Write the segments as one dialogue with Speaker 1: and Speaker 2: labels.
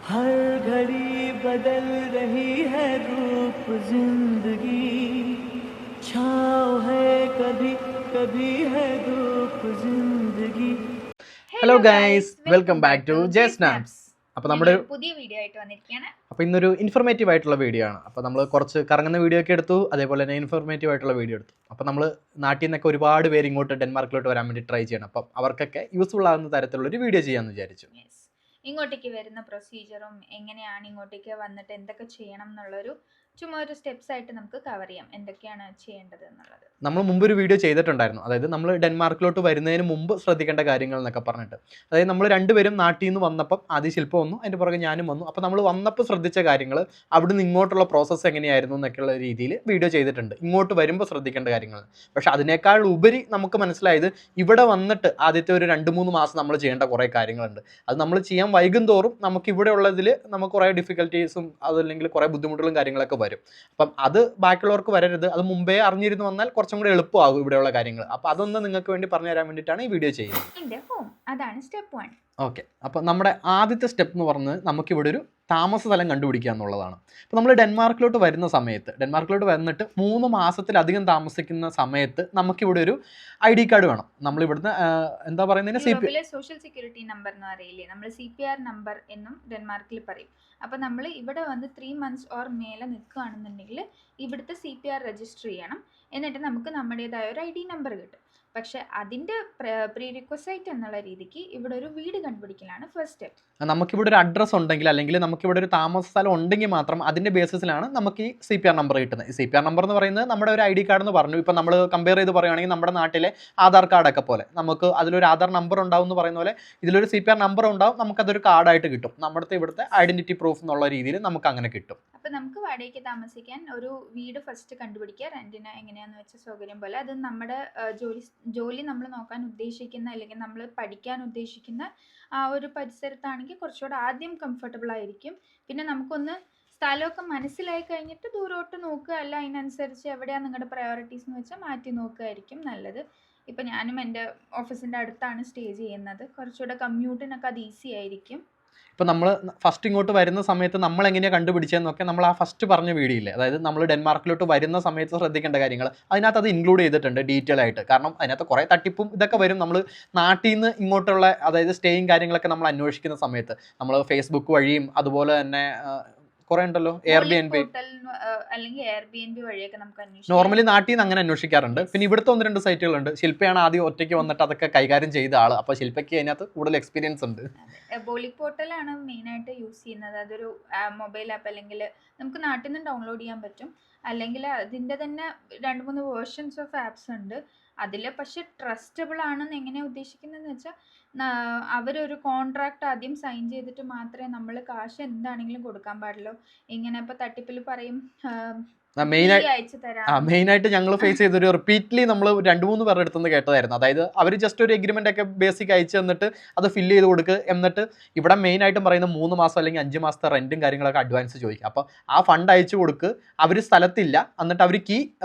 Speaker 1: हर घड़ी बदल रही है रूप जिंदगी छाँव है कभी कभी है धूप जिंदगी.
Speaker 2: Hello guys, welcome back to ജസ്നാപ്സ്. അപ്പോൾ നമ്മുടെ
Speaker 3: പുതിയ വീഡിയോ ആയിട്ട് വന്നിരിക്കുകയാണ്.
Speaker 2: അപ്പോൾ ഇന്നൊരു ഇൻഫോർമേറ്റീവ് ആയിട്ടുള്ള വീഡിയോ ആണ്. അപ്പോൾ നമ്മൾ കുറച്ച് കറങ്ങുന്ന വീഡിയോ ഒക്കെ എടുത്തു, അതേപോലെ തന്നെ ഇൻഫോർമേറ്റീവ് ആയിട്ടുള്ള വീഡിയോ എടുത്തു. അപ്പോൾ നമ്മൾ നാട്ടിൽ നിന്നൊക്കെ ഒരുപാട് പേര് ഇങ്ങോട്ട് ഡെൻമാർക്കിലോട്ട് വരാൻ വേണ്ടി ട്രൈ ചെയ്യണം. അപ്പം അവർക്കൊക്കെ യൂസ്ഫുൾ ആകുന്ന തരത്തിലുള്ളൊരു വീഡിയോ ചെയ്യാമെന്ന് വിചാരിച്ചു.
Speaker 3: ഇങ്ങോട്ടേക്ക് വരുന്ന പ്രൊസീജിയറും എങ്ങനെയാണ് ഇങ്ങോട്ടേക്ക് വന്നിട്ട് എന്തൊക്കെ ചെയ്യണം എന്നുള്ളൊരു ചുമ്മാ ഒരു സ്റ്റെപ്സ് ആയിട്ട് നമുക്ക് കവർ ചെയ്യാം, എന്തൊക്കെയാണ് ചെയ്യേണ്ടത് എന്നുള്ളത്.
Speaker 2: നമ്മൾ മുമ്പ് ഒരു വീഡിയോ ചെയ്തിട്ടുണ്ടായിരുന്നു, അതായത് നമ്മൾ ഡെൻമാർക്കിലോട്ട് വരുന്നതിന് മുമ്പ് ശ്രദ്ധിക്കേണ്ട കാര്യങ്ങൾ എന്നൊക്കെ പറഞ്ഞിട്ട്. അതായത് നമ്മൾ രണ്ടുപേരും നാട്ടിൽ നിന്ന് വന്നപ്പം ആദ്യം ശില്പ വന്നു, അതിൻ്റെ പുറകെ ഞാനും വന്നു. അപ്പോൾ നമ്മൾ വന്നപ്പോൾ ശ്രദ്ധിച്ച കാര്യങ്ങൾ, അവിടുന്ന് ഇങ്ങോട്ടുള്ള പ്രോസസ്സ് എങ്ങനെയായിരുന്നു എന്നൊക്കെയുള്ള രീതിയിൽ വീഡിയോ ചെയ്തിട്ടുണ്ട്. ഇങ്ങോട്ട് വരുമ്പോൾ ശ്രദ്ധിക്കേണ്ട കാര്യങ്ങൾ. പക്ഷേ അതിനേക്കാൾ ഉപരി നമുക്ക് മനസ്സിലായത് ഇവിടെ വന്നിട്ട് ആദ്യത്തെ ഒരു 2-3 മാസം നമ്മൾ ചെയ്യേണ്ട കുറേ കാര്യങ്ങളുണ്ട്. അത് നമ്മൾ ചെയ്യാൻ വൈകും തോറും നമുക്ക് ഇവിടെ ഉള്ളതിൽ നമുക്ക് കുറേ ഡിഫിക്കൽട്ടീസും അതല്ലെങ്കിൽ കുറേ ബുദ്ധിമുട്ടുകളും കാര്യങ്ങളൊക്കെ വരും. അപ്പം അത് ബാക്കിയുള്ളവർക്ക് വരരുത്. അത് മുമ്പേ അറിഞ്ഞിരുന്നു വന്നാൽ കുറച്ചും കൂടി എളുപ്പമാകും ഇവിടെയുള്ള കാര്യങ്ങൾ. അപ്പോൾ അതൊന്ന് നിങ്ങൾക്ക് വേണ്ടി പറഞ്ഞു തരാൻ വേണ്ടിയിട്ടാണ് ഈ വീഡിയോ ചെയ്യുന്നത്.
Speaker 3: അതാണ് സ്റ്റെപ്പ് 1.
Speaker 2: ഓക്കെ, അപ്പോൾ നമ്മുടെ ആദ്യത്തെ സ്റ്റെപ്പ് എന്ന് പറഞ്ഞത് നമുക്കിവിടെ ഒരു താമസ സ്ഥലം കണ്ടുപിടിക്കുക എന്നുള്ളതാണ്. അപ്പോൾ നമ്മൾ ഡെൻമാർക്കിലോട്ട് വരുന്ന സമയത്ത്, ഡെൻമാർക്കിലോട്ട് വന്നിട്ട് 3 മാസത്തിലധികം താമസിക്കുന്ന സമയത്ത് നമുക്കിവിടെ ഒരു ID കാർഡ് വേണം. നമ്മളിവിടുന്ന് എന്താ പറയുന്നതിന്
Speaker 3: സോഷ്യൽ സെക്യൂരിറ്റി നമ്പർ എന്ന് പറയില്ലേ, നമ്മൾ CPR നമ്പർ എന്നും ഡെൻമാർക്കിൽ പറയും. അപ്പോൾ നമ്മൾ ഇവിടെ വന്ന് 3 months ഓർ മേലെ നിൽക്കുകയാണെന്നുണ്ടെങ്കിൽ ഇവിടുത്തെ CPR രജിസ്റ്റർ ചെയ്യണം. എന്നിട്ട് നമുക്ക് നമ്മുടേതായ ഒരു ID നമ്പർ കിട്ടും. പക്ഷെ അതിൻ്റെ പ്രീ റിക്വസൈറ്റ് എന്നുള്ള രീതിക്ക് ഇവിടെ ഒരു വീട് കണ്ടുപിടിക്കലാണ് ഫസ്റ്റ് സ്റ്റെപ്പ്.
Speaker 2: നമുക്കിവിടെ ഒരു അഡ്രസ്സ് ഉണ്ടെങ്കിൽ അല്ലെങ്കിൽ നമുക്കിവിടെ ഒരു താമസ സ്ഥലം ഉണ്ടെങ്കിൽ മാത്രം അതിൻ്റെ ബേസിസിലാണ് നമുക്ക് ഈ CPR നമ്പർ കിട്ടുന്നത്. ഈ CPR നമ്പർ എന്ന് പറയുന്നത് നമ്മുടെ ഒരു ID കാർഡ് എന്ന് പറഞ്ഞു. ഇപ്പോൾ നമ്മൾ കമ്പയർ ചെയ്ത് പറയുകയാണെങ്കിൽ നമ്മുടെ നാട്ടിലെ ആധാർ കാർഡൊക്കെ പോലെ നമുക്ക് അതിലൊരു ആധാർ നമ്പർ ഉണ്ടാവും എന്ന് പറയുന്ന പോലെ ഇതിലൊരു CPR നമ്പർ ഉണ്ടാവും. നമുക്കതൊരു കാർഡായിട്ട് കിട്ടും. നമ്മുടെ ഇവിടുത്തെ ഐഡൻറ്റിറ്റി പ്രൂഫ് എന്നുള്ള രീതിയിൽ നമുക്ക് അങ്ങനെ കിട്ടും.
Speaker 3: അപ്പോൾ നമുക്ക് വാടകയ്ക്ക് താമസിക്കാൻ ഒരു വീട് ഫസ്റ്റ് കണ്ടുപിടിക്കുക, റെൻറ്റിന് എങ്ങനെയാണെന്ന് വെച്ച സൗകര്യം പോലെ. അത് നമ്മുടെ ജോലി നമ്മൾ നോക്കാൻ ഉദ്ദേശിക്കുന്ന അല്ലെങ്കിൽ നമ്മൾ പഠിക്കാൻ ഉദ്ദേശിക്കുന്ന ആ ഒരു പരിസരത്താണെങ്കിൽ കുറച്ചുകൂടെ ആദ്യം കംഫർട്ടബിൾ ആയിരിക്കും. പിന്നെ നമുക്കൊന്ന് സ്ഥലമൊക്കെ മനസ്സിലായി കഴിഞ്ഞിട്ട് ദൂരോട്ട് നോക്കുക, അല്ല അതിനനുസരിച്ച് എവിടെയാണ് നിങ്ങളുടെ പ്രയോറിറ്റീസ് എന്ന് വെച്ചാൽ മാറ്റി നോക്കുകയായിരിക്കും നല്ലത്. ഇപ്പം ഞാനും എൻ്റെ ഓഫീസിൻ്റെ അടുത്താണ് സ്റ്റേ ചെയ്യുന്നത്. കുറച്ചുകൂടെ കമ്മ്യൂട്ടിനൊക്കെ അത് ഈസി ആയിരിക്കും.
Speaker 2: ഇപ്പോൾ നമ്മൾ ഫസ്റ്റ് ഇങ്ങോട്ട് വരുന്ന സമയത്ത് നമ്മൾ എങ്ങനെയാണ് കണ്ടുപിടിച്ചതെന്നൊക്കെ നമ്മൾ ആ ഫസ്റ്റ് പറഞ്ഞ വീഡിയോ ഇല്ലേ, അതായത് നമ്മൾ ഡെൻമാർക്കിലോട്ട് വരുന്ന സമയത്ത് ശ്രദ്ധിക്കേണ്ട കാര്യങ്ങൾ അതിനകത്ത് അത് ഇൻക്ലൂഡ് ചെയ്തിട്ടുണ്ട് ഡീറ്റെയിൽ ആയിട്ട്. കാരണം അതിനകത്ത് കുറേ തട്ടിപ്പും ഇതൊക്കെ വരും. നമ്മൾ നാട്ടിൽ നിന്ന് ഇങ്ങോട്ടുള്ള അതായത് സ്റ്റേയും കാര്യങ്ങളൊക്കെ നമ്മൾ അന്വേഷിക്കുന്ന സമയത്ത് നമ്മൾ ഫേസ്ബുക്ക് വഴിയും അതുപോലെ തന്നെ കുറേ ഉണ്ടല്ലോ, Airbnb
Speaker 3: അല്ലെങ്കിൽ Airbnb വഴിയൊക്കെ നമുക്ക് അന്വേഷിക്കാം.
Speaker 2: നോർമലി നാട്ടിൽ നിന്ന് അങ്ങനെ അന്വേഷിക്കാറുണ്ട്. പിന്നെ ഇവിടുത്തെ 1-2 സൈറ്റുകളുണ്ട്. ശില്പയാണ് ആദ്യം ഒറ്റയ്ക്ക് വന്നിട്ട് അതൊക്കെ കൈകാര്യം ചെയ്ത ആൾ. അപ്പോൾ ശില്പയ്ക്ക് അതിനകത്ത് കൂടുതൽ എക്സ്പീരിയൻസ് ഉണ്ട്.
Speaker 3: ബോളിക് പോർട്ടലാണ് മെയിനായിട്ട് യൂസ് ചെയ്യുന്നത്. അതൊരു മൊബൈൽ ആപ്പ്, അല്ലെങ്കിൽ നമുക്ക് നാട്ടിൽ നിന്ന് ഡൗൺലോഡ് ചെയ്യാൻ പറ്റും. അല്ലെങ്കിൽ അതിൻ്റെ തന്നെ 2-3 വേർഷൻസ് ഓഫ് ആപ്സ് ഉണ്ട്. അതിൽ പക്ഷെ ട്രസ്റ്റബിൾ ആണെന്ന് എങ്ങനെയാണ് ഉദ്ദേശിക്കുന്നതെന്ന് വെച്ചാൽ അവരൊരു കോൺട്രാക്റ്റ് ആദ്യം സൈൻ ചെയ്തിട്ട് മാത്രമേ നമ്മൾ കാശ് എന്താണെങ്കിലും കൊടുക്കാൻ പാടുള്ളൂ. ഇങ്ങനെ ഇപ്പോൾ തട്ടിപ്പിൽ പറയും
Speaker 2: മെയിനായിട്ട് ഞങ്ങൾ ഫേസ് ചെയ്തൊരു റിപ്പീറ്റ്ലി നമ്മൾ 2-3 പേരുടെ അടുത്തുനിന്ന് കേട്ടതായിരുന്നു. അതായത് അവർ ജസ്റ്റ് ഒരു എഗ്രിമെൻ്റ് ഒക്കെ ബേസിക് അയച്ചു തന്നിട്ട് അത് ഫില്ല് ചെയ്ത് കൊടുക്കുക. എന്നിട്ട് ഇവിടെ മെയിനായിട്ടും പറയുന്ന 3 മാസം അല്ലെങ്കിൽ 5 മാസത്തെ റെൻറ്റും കാര്യങ്ങളൊക്കെ അഡ്വാൻസ് ചോദിക്കുക. അപ്പോൾ ആ ഫണ്ട് അയച്ചു കൊടുക്കുക. അവർ സ്ഥലത്തില്ല, എന്നിട്ട് അവർ കീ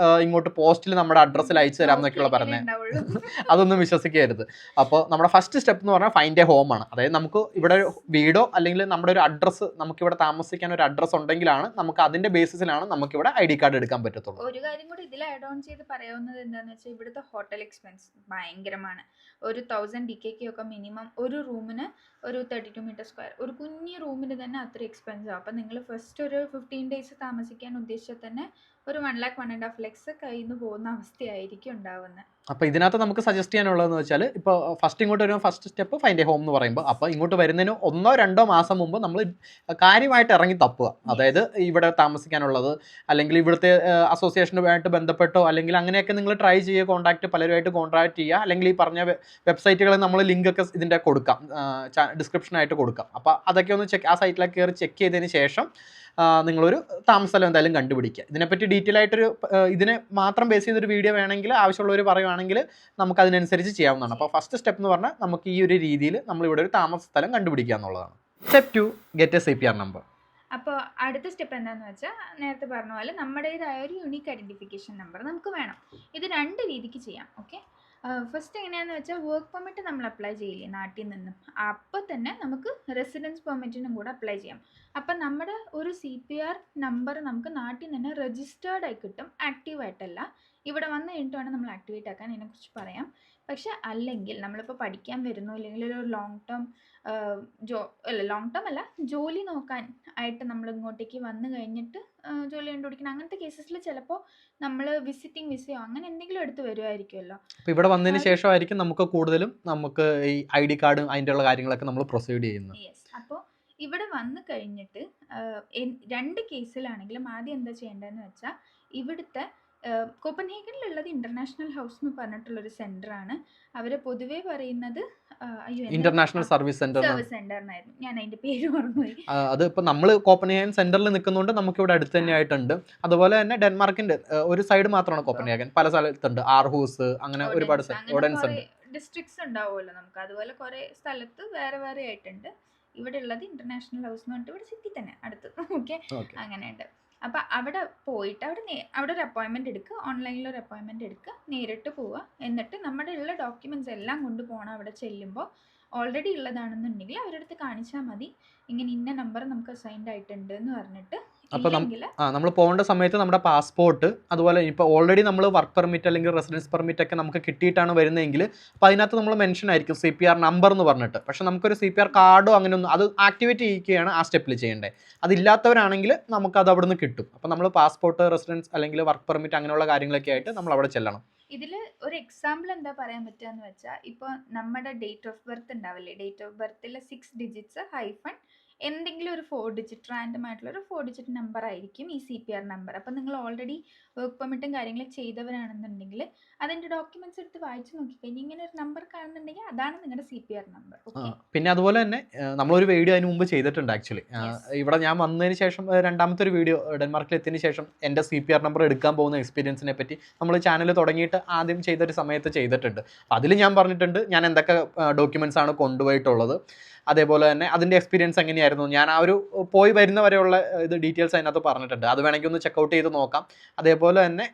Speaker 2: ഇങ്ങോട്ട് പോസ്റ്റിൽ നമ്മുടെ അഡ്രസ്സിൽ അയച്ചു തരാം എന്നൊക്കെയുള്ള പറഞ്ഞത്. അതൊന്നും വിശ്വസിക്കരുത്. അപ്പോൾ നമ്മുടെ ഫസ്റ്റ് സ്റ്റെപ്പ് എന്ന് പറഞ്ഞാൽ ഫൈൻഡ് എ ഹോം ആണ്. അതായത് നമുക്ക് ഇവിടെ വീടോ അല്ലെങ്കിൽ നമ്മുടെ ഒരു അഡ്രസ്സ്, നമുക്കിവിടെ താമസിക്കാൻ ഒരു അഡ്രസ്സ് ഉണ്ടെങ്കിലാണ് നമുക്ക് അതിൻ്റെ ബേസിസിലാണ് നമുക്കിവിടെ ID കാർഡ് എടുക്കാൻ പറ്റത്തുള്ളൂ.
Speaker 3: ഒരു കാര്യം കൂടി ഇതിൽ ആഡ് ഓൺ ചെയ്ത് പറയാവുന്നത് എന്താണെന്ന് വെച്ചാൽ ഇവിടുത്തെ ഹോട്ടൽ എക്സ്പെൻസ് ഭയങ്കരമാണ്. ഒരു 1000 DKK ഒക്കെ മിനിമം ഒരു റൂമിന്, ഒരു 32 മീറ്റർ സ്ക്വയർ ഒരു കുഞ്ഞി റൂമിന് തന്നെ അത്ര എക്സ്പെൻസ് ആവും. അപ്പം നിങ്ങൾ ഫസ്റ്റ് ഒരു 15 days താമസിക്കാൻ ഉദ്ദേശിച്ചാൽ തന്നെ ഒരു 1 lakh 1.5 lakhs കയ്യിൽ നിന്ന് പോകുന്ന അവസ്ഥയായിരിക്കും ഉണ്ടാവുന്നത്.
Speaker 2: അപ്പോൾ ഇതിനകത്ത് നമുക്ക് സജസ്റ്റ് ചെയ്യാനുള്ളതെന്ന് വെച്ചാൽ, ഇപ്പോൾ ഫസ്റ്റ് ഇങ്ങോട്ട് വരുമ്പോൾ first step find A home എന്ന് പറയുമ്പോൾ, അപ്പോൾ ഇങ്ങോട്ട് വരുന്നതിന് 1-2 മാസം മുമ്പ് നമ്മൾ കാര്യമായിട്ട് ഇറങ്ങി തപ്പുക. അതായത് ഇവിടെ താമസിക്കാനുള്ളത് അല്ലെങ്കിൽ ഇവിടുത്തെ അസോസിയേഷനുമായിട്ട് ബന്ധപ്പെട്ടോ അല്ലെങ്കിൽ അങ്ങനെയൊക്കെ നിങ്ങൾ ട്രൈ ചെയ്യുക. പലരുമായിട്ട് കോൺടാക്ട് ചെയ്യുക. അല്ലെങ്കിൽ ഈ പറഞ്ഞ വെബ്സൈറ്റുകളിൽ നമ്മൾ ലിങ്കൊക്കെ ഇതിൻ്റെ കൊടുക്കാം, ഡിസ്ക്രിപ്ഷനായിട്ട് കൊടുക്കാം. അപ്പോൾ അതൊക്കെ ഒന്ന് ആ സൈറ്റിലേക്ക് കയറി ചെക്ക് ചെയ്തതിന് ശേഷം നിങ്ങളൊരു താമസസ്ഥലം എന്തായാലും കണ്ടുപിടിക്കുക. ഇതിനെപ്പറ്റി ഡീറ്റെയിൽ ആയിട്ടൊരു ഇതിനെ മാത്രം ബേസ് ചെയ്തൊരു വീഡിയോ വേണമെങ്കിൽ ആവശ്യമുള്ളവർ പറയുവാണെങ്കിൽ നമുക്ക് അതിനനുസരിച്ച് ചെയ്യാവുന്നതാണ്. അപ്പോൾ ഫസ്റ്റ് സ്റ്റെപ്പ് എന്ന് പറഞ്ഞാൽ നമുക്ക് ഈ ഒരു രീതിയിൽ നമ്മളിവിടെ ഒരു താമസ സ്ഥലം കണ്ടുപിടിക്കുക എന്നുള്ളതാണ്. Step 2, get A CPR number.
Speaker 3: അപ്പോൾ അടുത്ത സ്റ്റെപ്പ് എന്താണെന്ന് വെച്ചാൽ നേരത്തെ പറഞ്ഞ പോലെ നമ്മുടേതായ ഒരു യൂണിക് ഐഡൻറ്റിഫിക്കേഷൻ നമ്പർ നമുക്ക് വേണം. ഇത് 2 രീതിക്ക് ചെയ്യാം. ഓക്കെ, ഫസ്റ്റ് എങ്ങനെയാണെന്ന് വെച്ചാൽ വർക്ക് പെർമിറ്റ് നമ്മൾ അപ്ലൈ ചെയ്യില്ലേ നാട്ടിൽ നിന്നും, അപ്പോൾ തന്നെ നമുക്ക് റെസിഡൻസ് പെർമിറ്റിനും കൂടെ അപ്ലൈ ചെയ്യാം. അപ്പം നമ്മുടെ ഒരു CPR നമ്പർ നമുക്ക് നാട്ടിൽ നിന്ന് രജിസ്റ്റേർഡ് ആയി കിട്ടും, ആക്റ്റീവായിട്ടല്ല. ഇവിടെ വന്ന് കഴിഞ്ഞിട്ട് വേണം നമ്മൾ ആക്ടിവേറ്റ് ആക്കാൻ, അതിനെക്കുറിച്ച് പറയാം. പക്ഷെ അല്ലെങ്കിൽ നമ്മളിപ്പോൾ പഠിക്കാൻ വരുന്നു, അല്ലെങ്കിൽ ഒരു ലോങ് ടേം ലോങ് ടേം അല്ല, ജോലി നോക്കാൻ ആയിട്ട് നമ്മൾ ഇങ്ങോട്ടേക്ക് വന്നു കഴിഞ്ഞിട്ട് ജോലി കണ്ടുപിടിക്കണം, അങ്ങനത്തെ കേസസിൽ ചിലപ്പോൾ നമ്മൾ വിസിറ്റിംഗ് വിസയോ അങ്ങനെ എന്തെങ്കിലും എടുത്ത് വരുമായിരിക്കുമല്ലോ.
Speaker 2: അപ്പോൾ ഇവിടെ വന്നതിന് ശേഷമായിരിക്കും നമുക്ക് കൂടുതലും നമുക്ക് ഈ ID കാർഡും അതിൻ്റെ ഉള്ള കാര്യങ്ങളൊക്കെ നമ്മൾ പ്രൊസീഡ് ചെയ്യുന്നത്.
Speaker 3: യെസ്. അപ്പോൾ ഇവിടെ വന്നു കഴിഞ്ഞിട്ട് 2 കേസിലാണെങ്കിലും ആദ്യം എന്താ ചെയ്യേണ്ടതെന്ന് വെച്ചാൽ, ഇവിടുത്തെ കോപ്പൻഹേഗനിലുള്ളത് ഇന്റർനാഷണൽ ഹൗസ് എന്ന് പറഞ്ഞിട്ടുള്ളൊരു സെൻ്ററാണ്. അവർ പൊതുവേ പറയുന്നത്
Speaker 2: ഇന്റർനാഷണൽ സർവീസ് സെന്റർ
Speaker 3: സെൻ്ററിനായിരുന്നു, ഞാൻ അതിൻ്റെ പേര് മറന്നുപോയി.
Speaker 2: അത് ഇപ്പോൾ നമ്മൾ കോപ്പൻഹേഗൻ സെന്ററിൽ നിൽക്കുന്നതുകൊണ്ട് നമുക്ക് ഇവിടെ അടുത്ത് തന്നെ ആയിട്ടുണ്ട്. അതുപോലെ തന്നെ ഡെൻമാർക്കിന്റെ ഒരു സൈഡ് മാത്രമാണ് കോപ്പൻഹേഗൻ, പല സ്ഥലത്തുണ്ട്, ആർഹൂസ്, അങ്ങനെ ഒരുപാട് ഓഡൻസ് ഉണ്ട്,
Speaker 3: ഡിസ്ട്രിക്ട്സ് ഉണ്ടാവുമല്ലോ നമുക്ക്. അതുപോലെ കുറേ സ്ഥലത്ത് വേറെ വേറെ ആയിട്ടുണ്ട്. ഇവിടെ ഉള്ളത് ഇന്റർനാഷണൽ ഹൗസ് എന്ന് പറഞ്ഞിട്ട് ഇവിടെ സിറ്റി തന്നെ അടുത്ത്. ഓക്കെ, അങ്ങനെയുണ്ട്. അപ്പം അവിടെ പോയിട്ട് അവിടെ ഒരു അപ്പോയിൻമെൻറ്റ് എടുക്കുക, ഓൺലൈനിൽ ഒരു അപ്പോയിൻമെൻറ്റ് എടുക്കുക, നേരിട്ട് പോവുക. എന്നിട്ട് നമ്മുടെ ഉള്ള ഡോക്യുമെൻറ്റ്സ് എല്ലാം കൊണ്ടുപോകണം. അവിടെ ചെല്ലുമ്പോൾ ഓൾറെഡി ഉള്ളതാണെന്നുണ്ടെങ്കിൽ അവരുടെ അടുത്ത് കാണിച്ചാൽ മതി, ഇങ്ങനെ ഇന്ന നമ്പർ നമുക്ക് അസൈൻഡ് ആയിട്ടുണ്ട് എന്ന് പറഞ്ഞിട്ട്.
Speaker 2: അപ്പോൾ നമ്മൾ പോകേണ്ട സമയത്ത് നമ്മുടെ പാസ്പോർട്ട്, അതുപോലെ ഇപ്പോൾ ഓൾറെഡി നമ്മൾ വർക്ക് പെർമിറ്റ് അല്ലെങ്കിൽ റെസിഡൻസ് പെർമിറ്റ് ഒക്കെ നമുക്ക് കിട്ടിയിട്ടാണ് വരുന്നതെങ്കിൽ അപ്പോൾ അതിനകത്ത് നമ്മൾ മെൻഷൻ ആയിരിക്കും CPR നമ്പർ എന്ന് പറഞ്ഞിട്ട്. പക്ഷേ നമുക്കൊരു CPR കാർഡോ അങ്ങനെയൊന്നും, അത് ആക്ടിവേറ്റ് ചെയ്യുകയാണ് ആ സ്റ്റെപ്പിൽ ചെയ്യേണ്ടത്. അതില്ലാത്തവരാണെങ്കിൽ നമുക്കത് അവിടെ നിന്ന് കിട്ടും. അപ്പോൾ നമ്മൾ പാസ്പോർട്ട്, റെസിഡൻസ് അല്ലെങ്കിൽ വർക്ക് പെർമിറ്റ് അങ്ങനെയുള്ള കാര്യങ്ങളൊക്കെ ആയിട്ട് നമ്മൾ അവിടെ ചെല്ലണം.
Speaker 3: ഇതിൽ ഒരു എക്സാമ്പിൾ എന്താ പറയാൻ പറ്റുക എന്ന് വെച്ചാൽ, ഇപ്പോൾ നമ്മുടെ ഡേറ്റ് ഓഫ് ബർത്ത് ഉണ്ടാവില്ലേ, ഡേറ്റ് ഓഫ് ബർത്തിൽ 6 ഡിജിറ്റ്സ് ഹൈഫൺ എന്തെങ്കിലും ഒരു 4 ഡിജിറ്റ് റാൻഡം ആയിട്ടുള്ള ഒരു 4 ഡിജിറ്റ് നമ്പർ ആയിരിക്കും ഈ CPR നമ്പർ. അപ്പം നിങ്ങൾ ഓൾറെഡി വർക്ക് പെർമിറ്റും കാര്യങ്ങളും ചെയ്തവരാണെന്നുണ്ടെങ്കിൽ അതിൻ്റെ ഡോക്യുമെന്റ്സ് എടുത്ത് വായിച്ച് നോക്കിക്കഴിഞ്ഞാൽ ഇങ്ങനെ ഒരു നമ്പർ കാണുന്നുണ്ടെങ്കിൽ അതാണ് നിങ്ങളുടെ CPR നമ്പർ.
Speaker 2: പിന്നെ അതുപോലെ തന്നെ നമ്മളൊരു വീഡിയോ അതിന് മുമ്പ് ചെയ്തിട്ടുണ്ട് ആക്ച്വലി. ഇവിടെ ഞാൻ വന്നതിന് ശേഷം രണ്ടാമത്തെ ഒരു വീഡിയോ ഡെൻമാർക്കിൽ എത്തിയതിന് ശേഷം എൻ്റെ CPR നമ്പർ എടുക്കാൻ പോകുന്ന എക്സ്പീരിയൻസിനെ പറ്റി നമ്മൾ ചാനൽ തുടങ്ങിയിട്ട് ആദ്യം ചെയ്തൊരു സമയത്ത് ചെയ്തിട്ടുണ്ട്. അതിൽ ഞാൻ പറഞ്ഞിട്ടുണ്ട് ഞാൻ എന്തൊക്കെ ഡോക്യുമെന്റ്സ് ആണ് കൊണ്ടുപോയിട്ടുള്ളത്, അതേപോലെ തന്നെ അതിൻ്റെ എക്സ്പീരിയൻസ് എങ്ങനെയായിരുന്നു, ഞാൻ ആ ഒരു പോയി വരുന്ന വരെയുള്ള ഇത് ഡീറ്റെയിൽസ് അതിനകത്ത് പറഞ്ഞിട്ടുണ്ട്. അത് വേണമെങ്കിൽ ഒന്ന് ചെക്കൗട്ട് ചെയ്ത് നോക്കാം. അതേപോലെ തന്നെ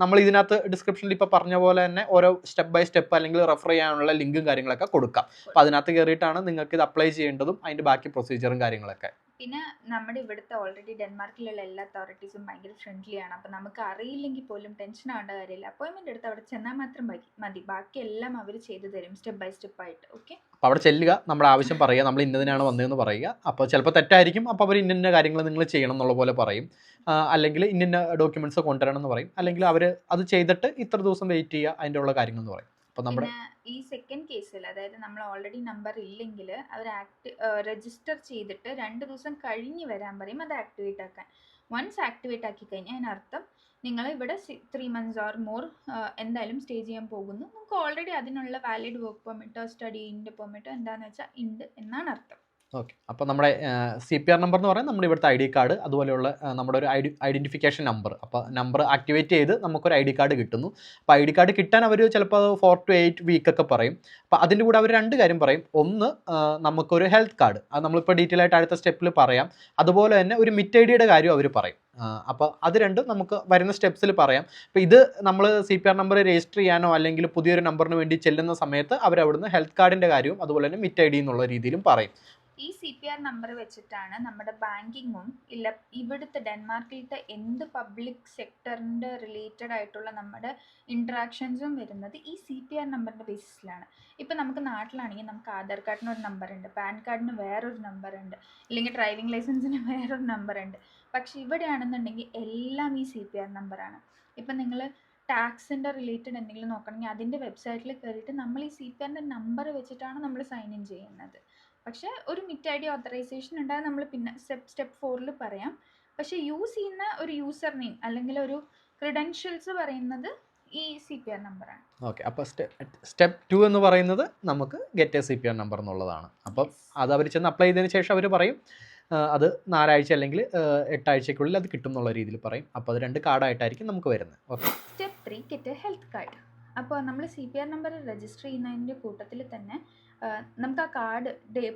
Speaker 2: നമ്മൾ ഇതിനകത്ത് ഡിസ്ക്രിപ്ഷനിൽ ഇപ്പോൾ പറഞ്ഞ പോലെ തന്നെ ഓരോ സ്റ്റെപ്പ് ബൈ സ്റ്റെപ്പ് അല്ലെങ്കിൽ റെഫർ ചെയ്യാനുള്ള ലിങ്കും കാര്യങ്ങളൊക്കെ കൊടുക്കാം. അപ്പോൾ അതിനകത്ത് കയറിയിട്ടാണ് നിങ്ങൾക്ക് ഇത് അപ്ലൈ ചെയ്യേണ്ടതും അതിൻ്റെ ബാക്കി പ്രൊസീജിയറും കാര്യങ്ങളൊക്കെ.
Speaker 3: പിന്നെ നമ്മുടെ ഇവിടുത്തെ ഓൾറെഡി ഡെൻമാർക്കിലുള്ള എല്ലാ അതോറിറ്റീസും ഭയങ്കര ഫ്രണ്ട്ലിയാണ്. അപ്പം നമുക്ക് അറിയില്ലെങ്കിൽ പോലും ടെൻഷൻ ആവേണ്ട കാര്യമില്ല. അപ്പോയിൻമെൻറ്റ് എടുത്ത് അവിടെ ചെന്നാൽ മാത്രം മതി, ബാക്കിയെല്ലാം അവർ ചെയ്തു തരും സ്റ്റെപ്പ് ബൈ സ്റ്റെപ്പ് ആയിട്ട്. ഓക്കെ,
Speaker 2: അപ്പോൾ അവിടെ ചെല്ലുക, നമ്മുടെ ആവശ്യം പറയുക, നമ്മൾ ഇന്നതിനാണ് വന്നതെന്ന് പറയുക. അപ്പോൾ ചിലപ്പോൾ തെറ്റായിരിക്കും, അപ്പോൾ അവർ ഇന്ന കാര്യങ്ങൾ നിങ്ങൾ ചെയ്യണം എന്നുള്ള പോലെ പറയും, അല്ലെങ്കിൽ ഇന്ന ഡോക്യുമെന്റ്സ് കൊണ്ടുവരണം എന്ന് പറയും, അല്ലെങ്കിൽ അവർ അത് ചെയ്തിട്ട് ഇത്ര ദിവസം വെയിറ്റ് ചെയ്യുക അതിൻ്റെ ഉള്ള കാര്യങ്ങൾ എന്ന് പറയും. അപ്പോൾ നമ്മുടെ
Speaker 3: ഈ സെക്കൻഡ് കേസിൽ, അതായത് നമ്മൾ ഓൾറെഡി നമ്പർ ഇല്ലെങ്കിൽ അവർ രജിസ്റ്റർ ചെയ്തിട്ട് 2 ദിവസം കഴിഞ്ഞ് വരാൻ പറയും അത് ആക്ടിവേറ്റ് ആക്കാൻ. വൺസ് ആക്ടിവേറ്റ് ആക്കി കഴിഞ്ഞാൽ അതിനർത്ഥം നിങ്ങൾ ഇവിടെ 3 months ഓർ മോർ എന്തായാലും സ്റ്റേ ചെയ്യാൻ പോകുന്നു. നമുക്ക് ഓൾറെഡി അതിനുള്ള വാലിഡ് വർക്ക് പെർമിറ്റോ സ്റ്റഡിൻ്റെ പെർമിറ്റോ എന്താണെന്ന് വെച്ചാൽ ഉണ്ട് എന്നാണ് അർത്ഥം.
Speaker 2: ഓക്കെ, അപ്പോൾ നമ്മുടെ CPR നമ്പർ എന്ന് പറയുന്നത് നമ്മുടെ ഇവിടുത്തെ ID കാർഡ്, അതുപോലെയുള്ള നമ്മുടെ ഒരു ഐഡൻറ്റിഫിക്കേഷൻ നമ്പർ. അപ്പോൾ നമ്പർ ആക്ടിവേറ്റ് ചെയ്ത് നമുക്കൊരു ID കാർഡ് കിട്ടുന്നു. അപ്പോൾ ID കാർഡ് കിട്ടാൻ അവർ ചിലപ്പോൾ 4 to 8 വീക്കൊക്കെ പറയും. അപ്പോൾ അതിൻ്റെ കൂടെ അവർ 2 കാര്യം പറയും. ഒന്ന്, നമുക്കൊരു ഹെൽത്ത് കാർഡ്, അത് നമ്മളിപ്പോൾ ഡീറ്റെയിൽ ആയിട്ട് അടുത്ത സ്റ്റെപ്പിൽ പറയാം. അതുപോലെ തന്നെ ഒരു മിറ്റ് IDയുടെ കാര്യം അവർ പറയും. അപ്പോൾ അത് രണ്ടും നമുക്ക് വരുന്ന സ്റ്റെപ്സിൽ പറയാം. അപ്പോൾ ഇത് നമ്മൾ CPR നമ്പർ രജിസ്റ്റർ ചെയ്യാനോ അല്ലെങ്കിൽ പുതിയൊരു നമ്പറിന് വേണ്ടി ചെല്ലുന്ന സമയത്ത് അവരവിടുന്ന് ഹെൽത്ത് കാർഡിൻ്റെ കാര്യവും അതുപോലെ തന്നെ മിറ്റ് ID എന്നുള്ള രീതിയിലും പറയും.
Speaker 3: ഈ CPR നമ്പർ വെച്ചിട്ടാണ് നമ്മുടെ ബാങ്കിങ്ങും ഇല്ല ഇവിടുത്തെ ഡെൻമാർക്കിലത്തെ എന്ത് പബ്ലിക് സെക്ടറിൻ്റെ റിലേറ്റഡ് ആയിട്ടുള്ള നമ്മുടെ ഇൻട്രാക്ഷൻസും വരുന്നത് ഈ CPR നമ്പറിൻ്റെ ബേസിസിലാണ്. ഇപ്പം നമുക്ക് നാട്ടിലാണെങ്കിൽ നമുക്ക് ആധാർ കാർഡിന് ഒരു നമ്പർ ഉണ്ട്, പാൻ കാർഡിന് വേറൊരു നമ്പർ ഉണ്ട്, അല്ലെങ്കിൽ ഡ്രൈവിംഗ് ലൈസൻസിന് വേറൊരു നമ്പർ ഉണ്ട്. പക്ഷെ ഇവിടെയാണെന്നുണ്ടെങ്കിൽ എല്ലാം ഈ CPR നമ്പറാണ്. ഇപ്പം നിങ്ങൾ ടാക്സിൻ്റെ റിലേറ്റഡ് എന്തെങ്കിലും നോക്കണമെങ്കിൽ അതിൻ്റെ വെബ്സൈറ്റിൽ കയറിയിട്ട് നമ്മൾ ഈ CPRൻ്റെ നമ്പർ വെച്ചിട്ടാണ് നമ്മൾ സൈൻ ഇൻ ചെയ്യുന്നത്. പക്ഷേ ഒരു മിറ്റ് ID ഓത്തറൈസേഷൻ ഉണ്ടായാൽ നമ്മൾ പിന്നെ സ്റ്റെപ്പ് 4 പറയാം. പക്ഷേ യൂസ് ചെയ്യുന്ന ഒരു യൂസർ നെയിം അല്ലെങ്കിൽ ഒരു ക്രെഡൻഷ്യൽസ് പറയുന്നത് ഈ CPR നമ്പറാണ്.
Speaker 2: ഓക്കെ, അപ്പോൾ സ്റ്റെപ്പ് 2 എന്ന് പറയുന്നത് നമുക്ക് ഗെറ്റ് എ CPR നമ്പർ എന്നുള്ളതാണ്. അപ്പം അത് അവർ ചെന്ന് അപ്ലൈ ചെയ്തതിന് ശേഷം അവർ പറയും അത് 4 ആഴ്ച അല്ലെങ്കിൽ 8 ആഴ്ചയ്ക്കുള്ളിൽ അത് കിട്ടും എന്നുള്ള രീതിയിൽ പറയും. അപ്പോൾ അത് 2 കാർഡായിട്ടായിരിക്കും നമുക്ക് വരുന്നത്. Okay,
Speaker 3: step 3 get A health card. അപ്പോൾ നമ്മൾ CPR നമ്പർ രജിസ്റ്റർ ചെയ്യുന്നതിൻ്റെ കൂട്ടത്തിൽ തന്നെ നമുക്ക് ആ കാർഡ്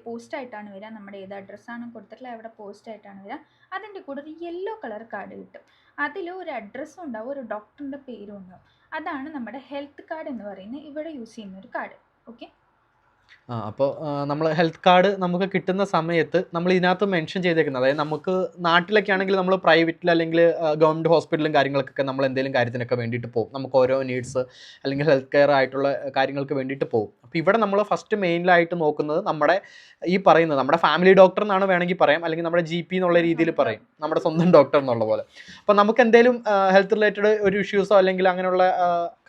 Speaker 3: പോസ്റ്റായിട്ടാണ് വരിക. നമ്മുടെ ഏത് അഡ്രസ്സാണ് കൊടുത്തിട്ടുള്ളത് അവിടെ പോസ്റ്റായിട്ടാണ് വരിക. അതിൻ്റെ കൂടെ ഒരു യെല്ലോ കളർ കാർഡ് കിട്ടും. അതിൽ ഒരു അഡ്രസ്സും ഉണ്ടാവും, ഒരു ഡോക്ടറിൻ്റെ പേരും ഉണ്ടാവും. അതാണ് നമ്മുടെ ഹെൽത്ത് കാർഡ് എന്ന് പറയുന്നത്, ഇവിടെ യൂസ് ചെയ്യുന്ന ഒരു കാർഡ്. ഓക്കെ,
Speaker 2: അപ്പോൾ നമ്മൾ ഹെൽത്ത് കാർഡ് നമുക്ക് കിട്ടുന്ന സമയത്ത് നമ്മൾ ഇതിനകത്ത് മെൻഷൻ ചെയ്തേക്കുന്നത്, അതായത് നമുക്ക് നാട്ടിലൊക്കെ ആണെങ്കിൽ നമ്മൾ പ്രൈവറ്റിൽ അല്ലെങ്കിൽ ഗവൺമെൻറ് ഹോസ്പിറ്റലും കാര്യങ്ങൾക്കൊക്കെ നമ്മൾ എന്തെങ്കിലും കാര്യത്തിനൊക്കെ വേണ്ടിയിട്ട് പോകും. നമുക്ക് ഓരോ നീഡ്സ് അല്ലെങ്കിൽ ഹെൽത്ത് കെയർ ആയിട്ടുള്ള കാര്യങ്ങൾക്ക് വേണ്ടിയിട്ട് പോകും. അപ്പോൾ ഇവിടെ നമ്മൾ ഫസ്റ്റ് മെയിനിലായിട്ട് നോക്കുന്നത് നമ്മുടെ ഈ പറയുന്നത് നമ്മുടെ ഫാമിലി ഡോക്ടർ എന്നാണ് വേണമെങ്കിൽ പറയാം, അല്ലെങ്കിൽ നമ്മുടെ GP എന്നുള്ള രീതിയിൽ പറയും, നമ്മുടെ സ്വന്തം ഡോക്ടർ എന്നുള്ള പോലെ. അപ്പോൾ നമുക്ക് എന്തെങ്കിലും ഹെൽത്ത് റിലേറ്റഡ് ഒരു ഇഷ്യൂസോ അല്ലെങ്കിൽ അങ്ങനെയുള്ള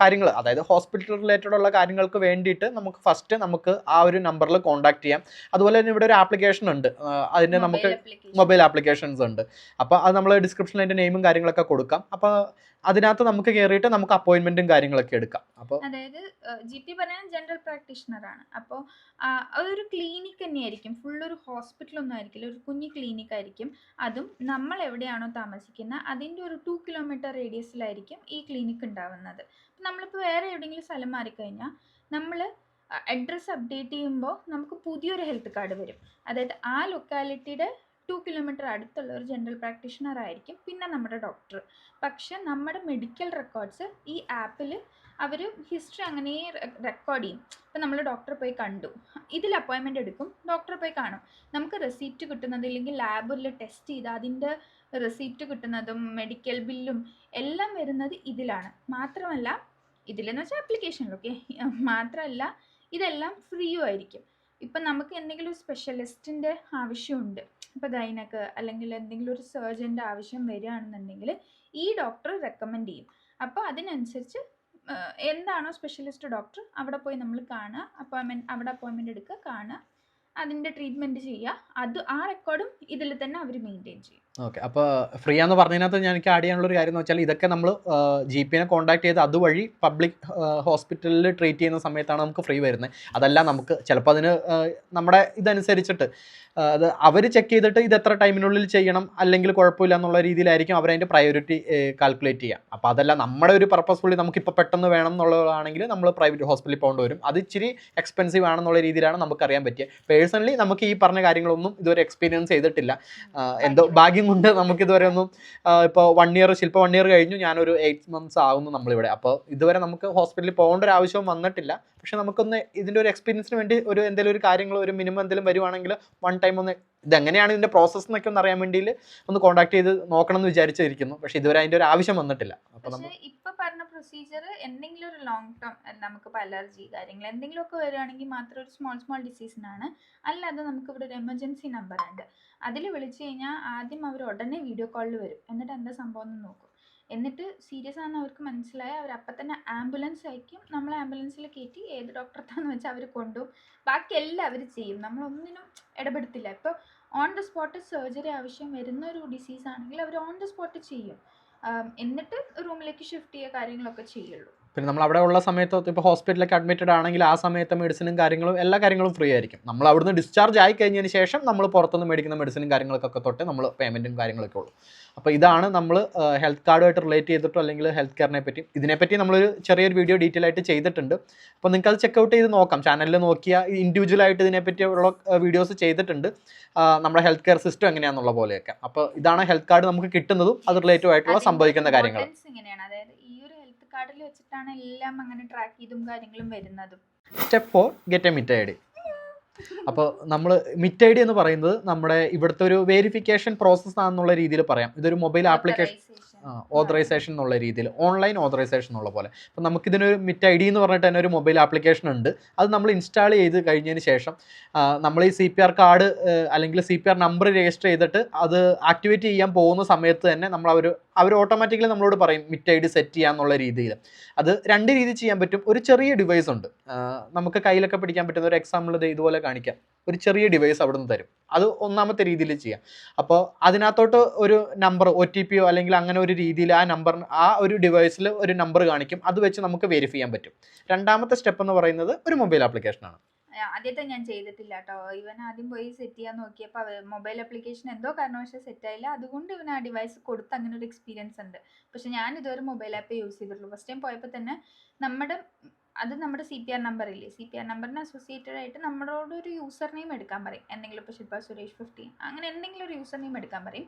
Speaker 2: കാര്യങ്ങൾ, അതായത് ഹോസ്പിറ്റൽ റിലേറ്റഡ് ഉള്ള കാര്യങ്ങൾക്ക് വേണ്ടിയിട്ട് നമുക്ക് ഫസ്റ്റ് നമുക്ക് ആ ഒരു നമ്പറിൽ കോൺടാക്ട് ചെയ്യാം. അതുപോലെ തന്നെ ഇവിടെ ഒരു ആപ്ലിക്കേഷൻ ഉണ്ട്, അതിൻ്റെ നമുക്ക് മൊബൈൽ ആപ്ലിക്കേഷൻസ് ഉണ്ട്. അപ്പോൾ അത് നമ്മൾ ഡിസ്ക്രിപ്ഷനിൽ അതിൻ്റെ നെയിമും കാര്യങ്ങളൊക്കെ കൊടുക്കാം. അപ്പോൾ അതിനകത്ത് നമുക്ക് കയറിയിട്ട് നമുക്ക് അപ്പോയിൻമെൻറ്റും കാര്യങ്ങളൊക്കെ എടുക്കാം. അപ്പോൾ
Speaker 3: അതായത് GP പറഞ്ഞാൽ ജനറൽ പ്രാക്ടീഷണർ ആണ്. അപ്പോൾ അതൊരു ക്ലിനിക്ക് തന്നെയായിരിക്കും, ഫുള്ളൊരു ഹോസ്പിറ്റലൊന്നും ആയിരിക്കില്ല, ഒരു കുഞ്ഞു ക്ലിനിക്ക് ആയിരിക്കും. അതും നമ്മൾ എവിടെയാണോ താമസിക്കുന്നത് അതിൻ്റെ ഒരു 2 കിലോമീറ്റർ റേഡിയസിലായിരിക്കും ഈ ക്ലിനിക്ക് ഉണ്ടാവുന്നത്. നമ്മളിപ്പോൾ വേറെ എവിടെയെങ്കിലും സ്ഥലം മാറിക്കഴിഞ്ഞാൽ നമ്മൾ അഡ്രസ്സ് അപ്ഡേറ്റ് ചെയ്യുമ്പോൾ നമുക്ക് പുതിയൊരു ഹെൽത്ത് കാർഡ് വരും. അതായത് ആ ലൊക്കാലിറ്റിയുടെ 2 കിലോമീറ്റർ അടുത്തുള്ള ഒരു ജനറൽ പ്രാക്ടീഷണർ ആയിരിക്കും പിന്നെ നമ്മുടെ ഡോക്ടർ. പക്ഷെ നമ്മുടെ മെഡിക്കൽ റെക്കോർഡ്സ് ഈ ആപ്പിൽ അവർ ഹിസ്റ്ററി അങ്ങനെ റെക്കോർഡ് ചെയ്യും. ഇപ്പം നമ്മൾ ഡോക്ടറെ പോയി കണ്ടു, ഇതിൽ അപ്പോയിൻമെൻ്റ് എടുക്കും, ഡോക്ടറെ പോയി കാണും. നമുക്ക് റെസിപ്റ്റ് കിട്ടുന്നത്, ഇല്ലെങ്കിൽ ലാബിൽ ടെസ്റ്റ് ചെയ്ത് അതിൻ്റെ റെസിപ്റ്റ് കിട്ടുന്നതും മെഡിക്കൽ ബില്ലും എല്ലാം വരുന്നത് ഇതിലാണ്. മാത്രമല്ല ഇതിലെന്ന് വെച്ചാൽ ആപ്ലിക്കേഷനിലൊക്കെ മാത്രമല്ല ഇതെല്ലാം ഫ്രീയും ആയിരിക്കും. ഇപ്പം നമുക്ക് എന്തെങ്കിലും ഒരു സ്പെഷ്യലിസ്റ്റിൻ്റെ ആവശ്യമുണ്ട്, ഇപ്പോൾ ഗൈനക്ക് അല്ലെങ്കിൽ എന്തെങ്കിലും ഒരു സർജൻ്റെ ആവശ്യം വരികയാണെന്നുണ്ടെങ്കിൽ ഈ ഡോക്ടർ റെക്കമെൻഡ് ചെയ്യും. അപ്പോൾ അതിനനുസരിച്ച് എന്താണോ സ്പെഷ്യലിസ്റ്റ് ഡോക്ടർ അവിടെ പോയി നമ്മൾ കാണുക, അവിടെ അപ്പോയിൻമെൻ്റ് എടുക്കുക, കാണുക, അതിൻ്റെ ട്രീറ്റ്മെൻറ്റ് ചെയ്യുക. ആ റെക്കോർഡും ഇതിൽ തന്നെ അവർ മെയിൻറ്റെയിൻ ചെയ്യും.
Speaker 2: ഓക്കെ, അപ്പോൾ ഫ്രീ ആന്ന് പറഞ്ഞതിനകത്ത് എനിക്ക് ആഡ് ചെയ്യാനുള്ള ഒരു കാര്യം എന്ന് വെച്ചാൽ ഇതൊക്കെ നമ്മൾ GPനെ കോൺടാക്ട് ചെയ്ത് അതുവഴി പബ്ലിക് ഹോസ്പിറ്റലിൽ ട്രീറ്റ് ചെയ്യുന്ന സമയത്താണ് നമുക്ക് ഫ്രീ വരുന്നത്. അതല്ല നമുക്ക് ചിലപ്പോൾ അതിന് നമ്മുടെ ഇതനുസരിച്ചിട്ട് അത് അവർ ചെക്ക് ചെയ്തിട്ട് ഇത് എത്ര ടൈമിനുള്ളിൽ ചെയ്യണം അല്ലെങ്കിൽ കുഴപ്പമില്ല എന്നുള്ള രീതിയിലായിരിക്കും അവരതിൻ്റെ പ്രയോറിറ്റി കാൽക്കുലേറ്റ് ചെയ്യുക. അപ്പോൾ അതല്ല നമ്മുടെ ഒരു പർപ്പസ്ഫുള്ളി നമുക്കിപ്പോൾ പെട്ടെന്ന് വേണം എന്നുള്ളതാണെങ്കിൽ നമ്മൾ പ്രൈവറ്റ് ഹോസ്പിറ്റലിൽ പോകേണ്ടി വരും. അത് ഇച്ചിരി എക്സ്പെൻസീവ് ആണെന്നുള്ള രീതിയിലാണ് നമുക്കറിയാൻ പറ്റിയത്. പേഴ്സണലി നമുക്ക് ഈ പറഞ്ഞ കാര്യങ്ങളൊന്നും ഇതുവരെ എക്സ്പീരിയൻസ് ചെയ്തിട്ടില്ല. എന്തോ ഭാഗ്യം കൊണ്ട് നമുക്കിതുവരെ ഒന്നും ഇപ്പോൾ 1 ഇയർ, ശില്പം 1 ഇയർ കഴിഞ്ഞു, ഞാനൊരു 8 months ആകുന്നു നമ്മളിവിടെ. അപ്പോൾ ഇതുവരെ നമുക്ക് ഹോസ്പിറ്റലിൽ പോകേണ്ട ഒരു ആവശ്യവും വന്നിട്ടില്ല. പക്ഷെ നമുക്കൊന്ന് ഇതിൻ്റെ ഒരു എക്സ്പീരിയൻസിന് വേണ്ടി ഒരു എന്തെങ്കിലും ഒരു കാര്യങ്ങൾ ഒരു മിനിമം എന്തെങ്കിലും വരുവാണെങ്കിൽ 1 time ഒന്ന് ഇതെങ്ങനെയാണ് ഇതിൻ്റെ പ്രോസസ്സ് എന്നൊക്കെ ഒന്ന് അറിയാൻ വേണ്ടി ഒന്ന് കോൺടാക്ട് ചെയ്ത് നോക്കണം എന്ന് വിചാരിച്ചിരിക്കുന്നു. പക്ഷേ ഇതുവരെ അതിൻ്റെ ഒരു ആവശ്യം വന്നിട്ടില്ല. അപ്പോൾ നമ്മൾ
Speaker 3: ഇപ്പൊ പറഞ്ഞ പ്രൊസീജിയർ എന്തെങ്കിലും ഒരു ലോങ് ടേം നമുക്കിപ്പോൾ അലർജി കാര്യങ്ങൾ എന്തെങ്കിലുമൊക്കെ വരികയാണെങ്കിൽ മാത്രം ഒരു സ്മോൾ ഡിസീസിനാണ്. അല്ലാതെ നമുക്കിവിടെ ഒരു എമർജൻസി നമ്പർ ഉണ്ട്, അതിൽ വിളിച്ചു കഴിഞ്ഞാൽ ആദ്യം അവർ ഉടനെ വീഡിയോ കോളിൽ വരും, എന്നിട്ട് എന്താ സംഭവം എന്ന് നോക്കും. എന്നിട്ട് സീരിയസ് ആണെന്ന് അവർക്ക് മനസ്സിലായ അവർ അപ്പം തന്നെ ആംബുലൻസ് അയക്കും. നമ്മൾ ആംബുലൻസിൽ കയറ്റി ഏത് ഡോക്ടറെത്താന്ന് വെച്ചാൽ അവർ കൊണ്ടുപോകും. ബാക്കി എല്ലാം അവർ ചെയ്യും, നമ്മളൊന്നിനും ഇടപെടുത്തില്ല. ഇപ്പോൾ ഓൺ ദ സ്പോട്ട് സർജറി ആവശ്യം വരുന്ന ഒരു ഡിസീസ് ആണെങ്കിൽ അവർ ഓൺ ദ സ്പോട്ട് ചെയ്യും, എന്നിട്ട് റൂമിലേക്ക് ഷിഫ്റ്റ് ചെയ്യുക കാര്യങ്ങളൊക്കെ ചെയ്യുള്ളൂ.
Speaker 2: പിന്നെ നമ്മൾ അവിടെ ഉള്ള സമയത്ത് ഇപ്പോൾ ഹോസ്പിറ്റലിലൊക്കെ അഡ്മിറ്റഡ് ആണെങ്കിൽ ആ സമയത്ത് മെഡിസിനും കാര്യങ്ങളും എല്ലാ കാര്യങ്ങളും ഫ്രീ ആയിരിക്കും. നമ്മൾ അവിടുന്ന് ഡിസ്ചാർജ് ആയി കഴിഞ്ഞതിന് ശേഷം നമ്മൾ പുറത്തുനിന്ന് മേടിക്കുന്ന മെഡിസിനും കാര്യങ്ങൾക്കൊക്കെ തൊട്ട് നമ്മൾ പേയ്മെൻറ്റും കാര്യങ്ങളൊക്കെ ഉള്ളൂ. അപ്പോൾ ഇതാണ് നമ്മൾ ഹെൽത്ത് കാർഡുമായിട്ട് റിലേറ്റ് ചെയ്തിട്ടോ അല്ലെങ്കിൽ ഹെൽത്ത് കെയറിനെ പറ്റി ഇതിനെപ്പറ്റി നമ്മളൊരു ചെറിയൊരു വീഡിയോ ഡീറ്റെയിൽ ആയിട്ട് ചെയ്തിട്ടുണ്ട്. അപ്പോൾ നിങ്ങൾക്ക് അത് ചെക്കൗട്ട് ചെയ്ത് നോക്കാം, ചാനലിൽ നോക്കിയാൽ ഇൻഡിവിജ്വലായിട്ട് ഇതിനെപ്പറ്റിയുള്ള വീഡിയോസ് ചെയ്തിട്ടുണ്ട്, നമ്മുടെ ഹെൽത്ത് കെയർ സിസ്റ്റം എങ്ങനെയാണെന്നുള്ള പോലെയൊക്കെ. അപ്പോൾ ഇതാണ് ഹെൽത്ത് കാർഡ് നമുക്ക് കിട്ടുന്നതും അത് റിലേറ്റീവ് ആയിട്ടുള്ള സംഭവിക്കുന്ന കാര്യങ്ങൾ.
Speaker 3: അതായത് ഈ ഒരു ഹെൽത്ത് കാർഡിൽ വെച്ചിട്ടാണ് എല്ലാം അങ്ങനെ ട്രാക്ക് ചെയ്തും കാര്യങ്ങളും വരുന്നതും.
Speaker 2: Step 4 get a Mit ID. അപ്പോൾ നമ്മൾ മിറ്റ് ഐ ഡി എന്ന് പറയുന്നത് നമ്മുടെ ഇവിടുത്തെ ഒരു വെരിഫിക്കേഷൻ പ്രോസസ്സ് ആണെന്നുള്ള രീതിയിൽ പറയാം. ഇതൊരു മൊബൈൽ ആപ്ലിക്കേഷൻ ഓതറൈസേഷൻ എന്നുള്ള രീതിയിൽ, ഓൺലൈൻ ഓതറൈസേഷൻ എന്നുള്ള പോലെ. അപ്പോൾ നമുക്കിതിനൊരു മിറ്റ് ഐ ഡി എന്ന് പറഞ്ഞിട്ട് തന്നെ ഒരു മൊബൈൽ ആപ്ലിക്കേഷൻ ഉണ്ട്. അത് നമ്മൾ ഇൻസ്റ്റാൾ ചെയ്ത് കഴിഞ്ഞതിന് ശേഷം നമ്മൾ ഈ CPR കാർഡ് അല്ലെങ്കിൽ CPR നമ്പർ രജിസ്റ്റർ ചെയ്തിട്ട് അത് ആക്ടിവേറ്റ് ചെയ്യാൻ പോകുന്ന സമയത്ത് തന്നെ അവർ ഓട്ടോമാറ്റിക്കലി നമ്മളോട് പറയും മിറ്റ് ഐ ഡി സെറ്റ് ചെയ്യാന്നുള്ള രീതിയിൽ. അത് 2 രീതി ചെയ്യാൻ പറ്റും. ഒരു ചെറിയ ഡിവൈസ് ഉണ്ട്, നമുക്ക് കയ്യിലൊക്കെ പിടിക്കാൻ പറ്റുന്ന ഒരു എക്സാമ്പിൾ ഇതുപോലെ കാണിക്കാം. ഒരു ചെറിയ ഡിവൈസ് അവിടെ നിന്ന് തരും, അത് ഒന്നാമത്തെ രീതിയിൽ ചെയ്യാം. അപ്പോൾ അതിനകത്തോട്ട് ഒരു നമ്പർ OTP അല്ലെങ്കിൽ അങ്ങനെ ഒരു രീതിയിൽ ആ ഒരു ഡിവൈസിൽ ഒരു നമ്പർ കാണിക്കും, അത് വെച്ച് നമുക്ക് വെരിഫൈ ചെയ്യാൻ പറ്റും. രണ്ടാമത്തെ സ്റ്റെപ്പ് എന്ന് പറയുന്നത് ഒരു മൊബൈൽ ആപ്ലിക്കേഷനാണ്.
Speaker 3: ആദ്യത്തെ ഞാൻ ചെയ്തിട്ടില്ല കേട്ടോ. ഇവൻ ആദ്യം പോയി സെറ്റ് ചെയ്യാൻ നോക്കിയപ്പോൾ മൊബൈൽ ആപ്ലിക്കേഷൻ എന്തോ കാരണവശാൽ സെറ്റ് ആയില്ല. അതുകൊണ്ട് ഇവൻ ആ ഡിവൈസ് കൊടുത്ത് അങ്ങനെ ഒരു എക്സ്പീരിയൻസ് ഉണ്ട്. പക്ഷെ ഞാൻ ഇതുവരെ മൊബൈൽ ആപ്പ് യൂസ് ചെയ്തിട്ടുള്ളൂ. ഫസ്റ്റ് ടൈം പോയപ്പോൾ തന്നെ നമ്മുടെ അത് നമ്മുടെ CPR നമ്പർ ഇല്ലേ, CPR നമ്പറിന് അസോസിയേറ്റഡ് ആയിട്ട് നമ്മളോട് ഒരു യൂസർ നെയിം എടുക്കാൻ പറയും. എന്തെങ്കിലും ഇപ്പോൾ ശില്പ സുരേഷ് 15 അങ്ങനെ എന്തെങ്കിലും ഒരു യൂസർ നെയിം എടുക്കാൻ പറയും.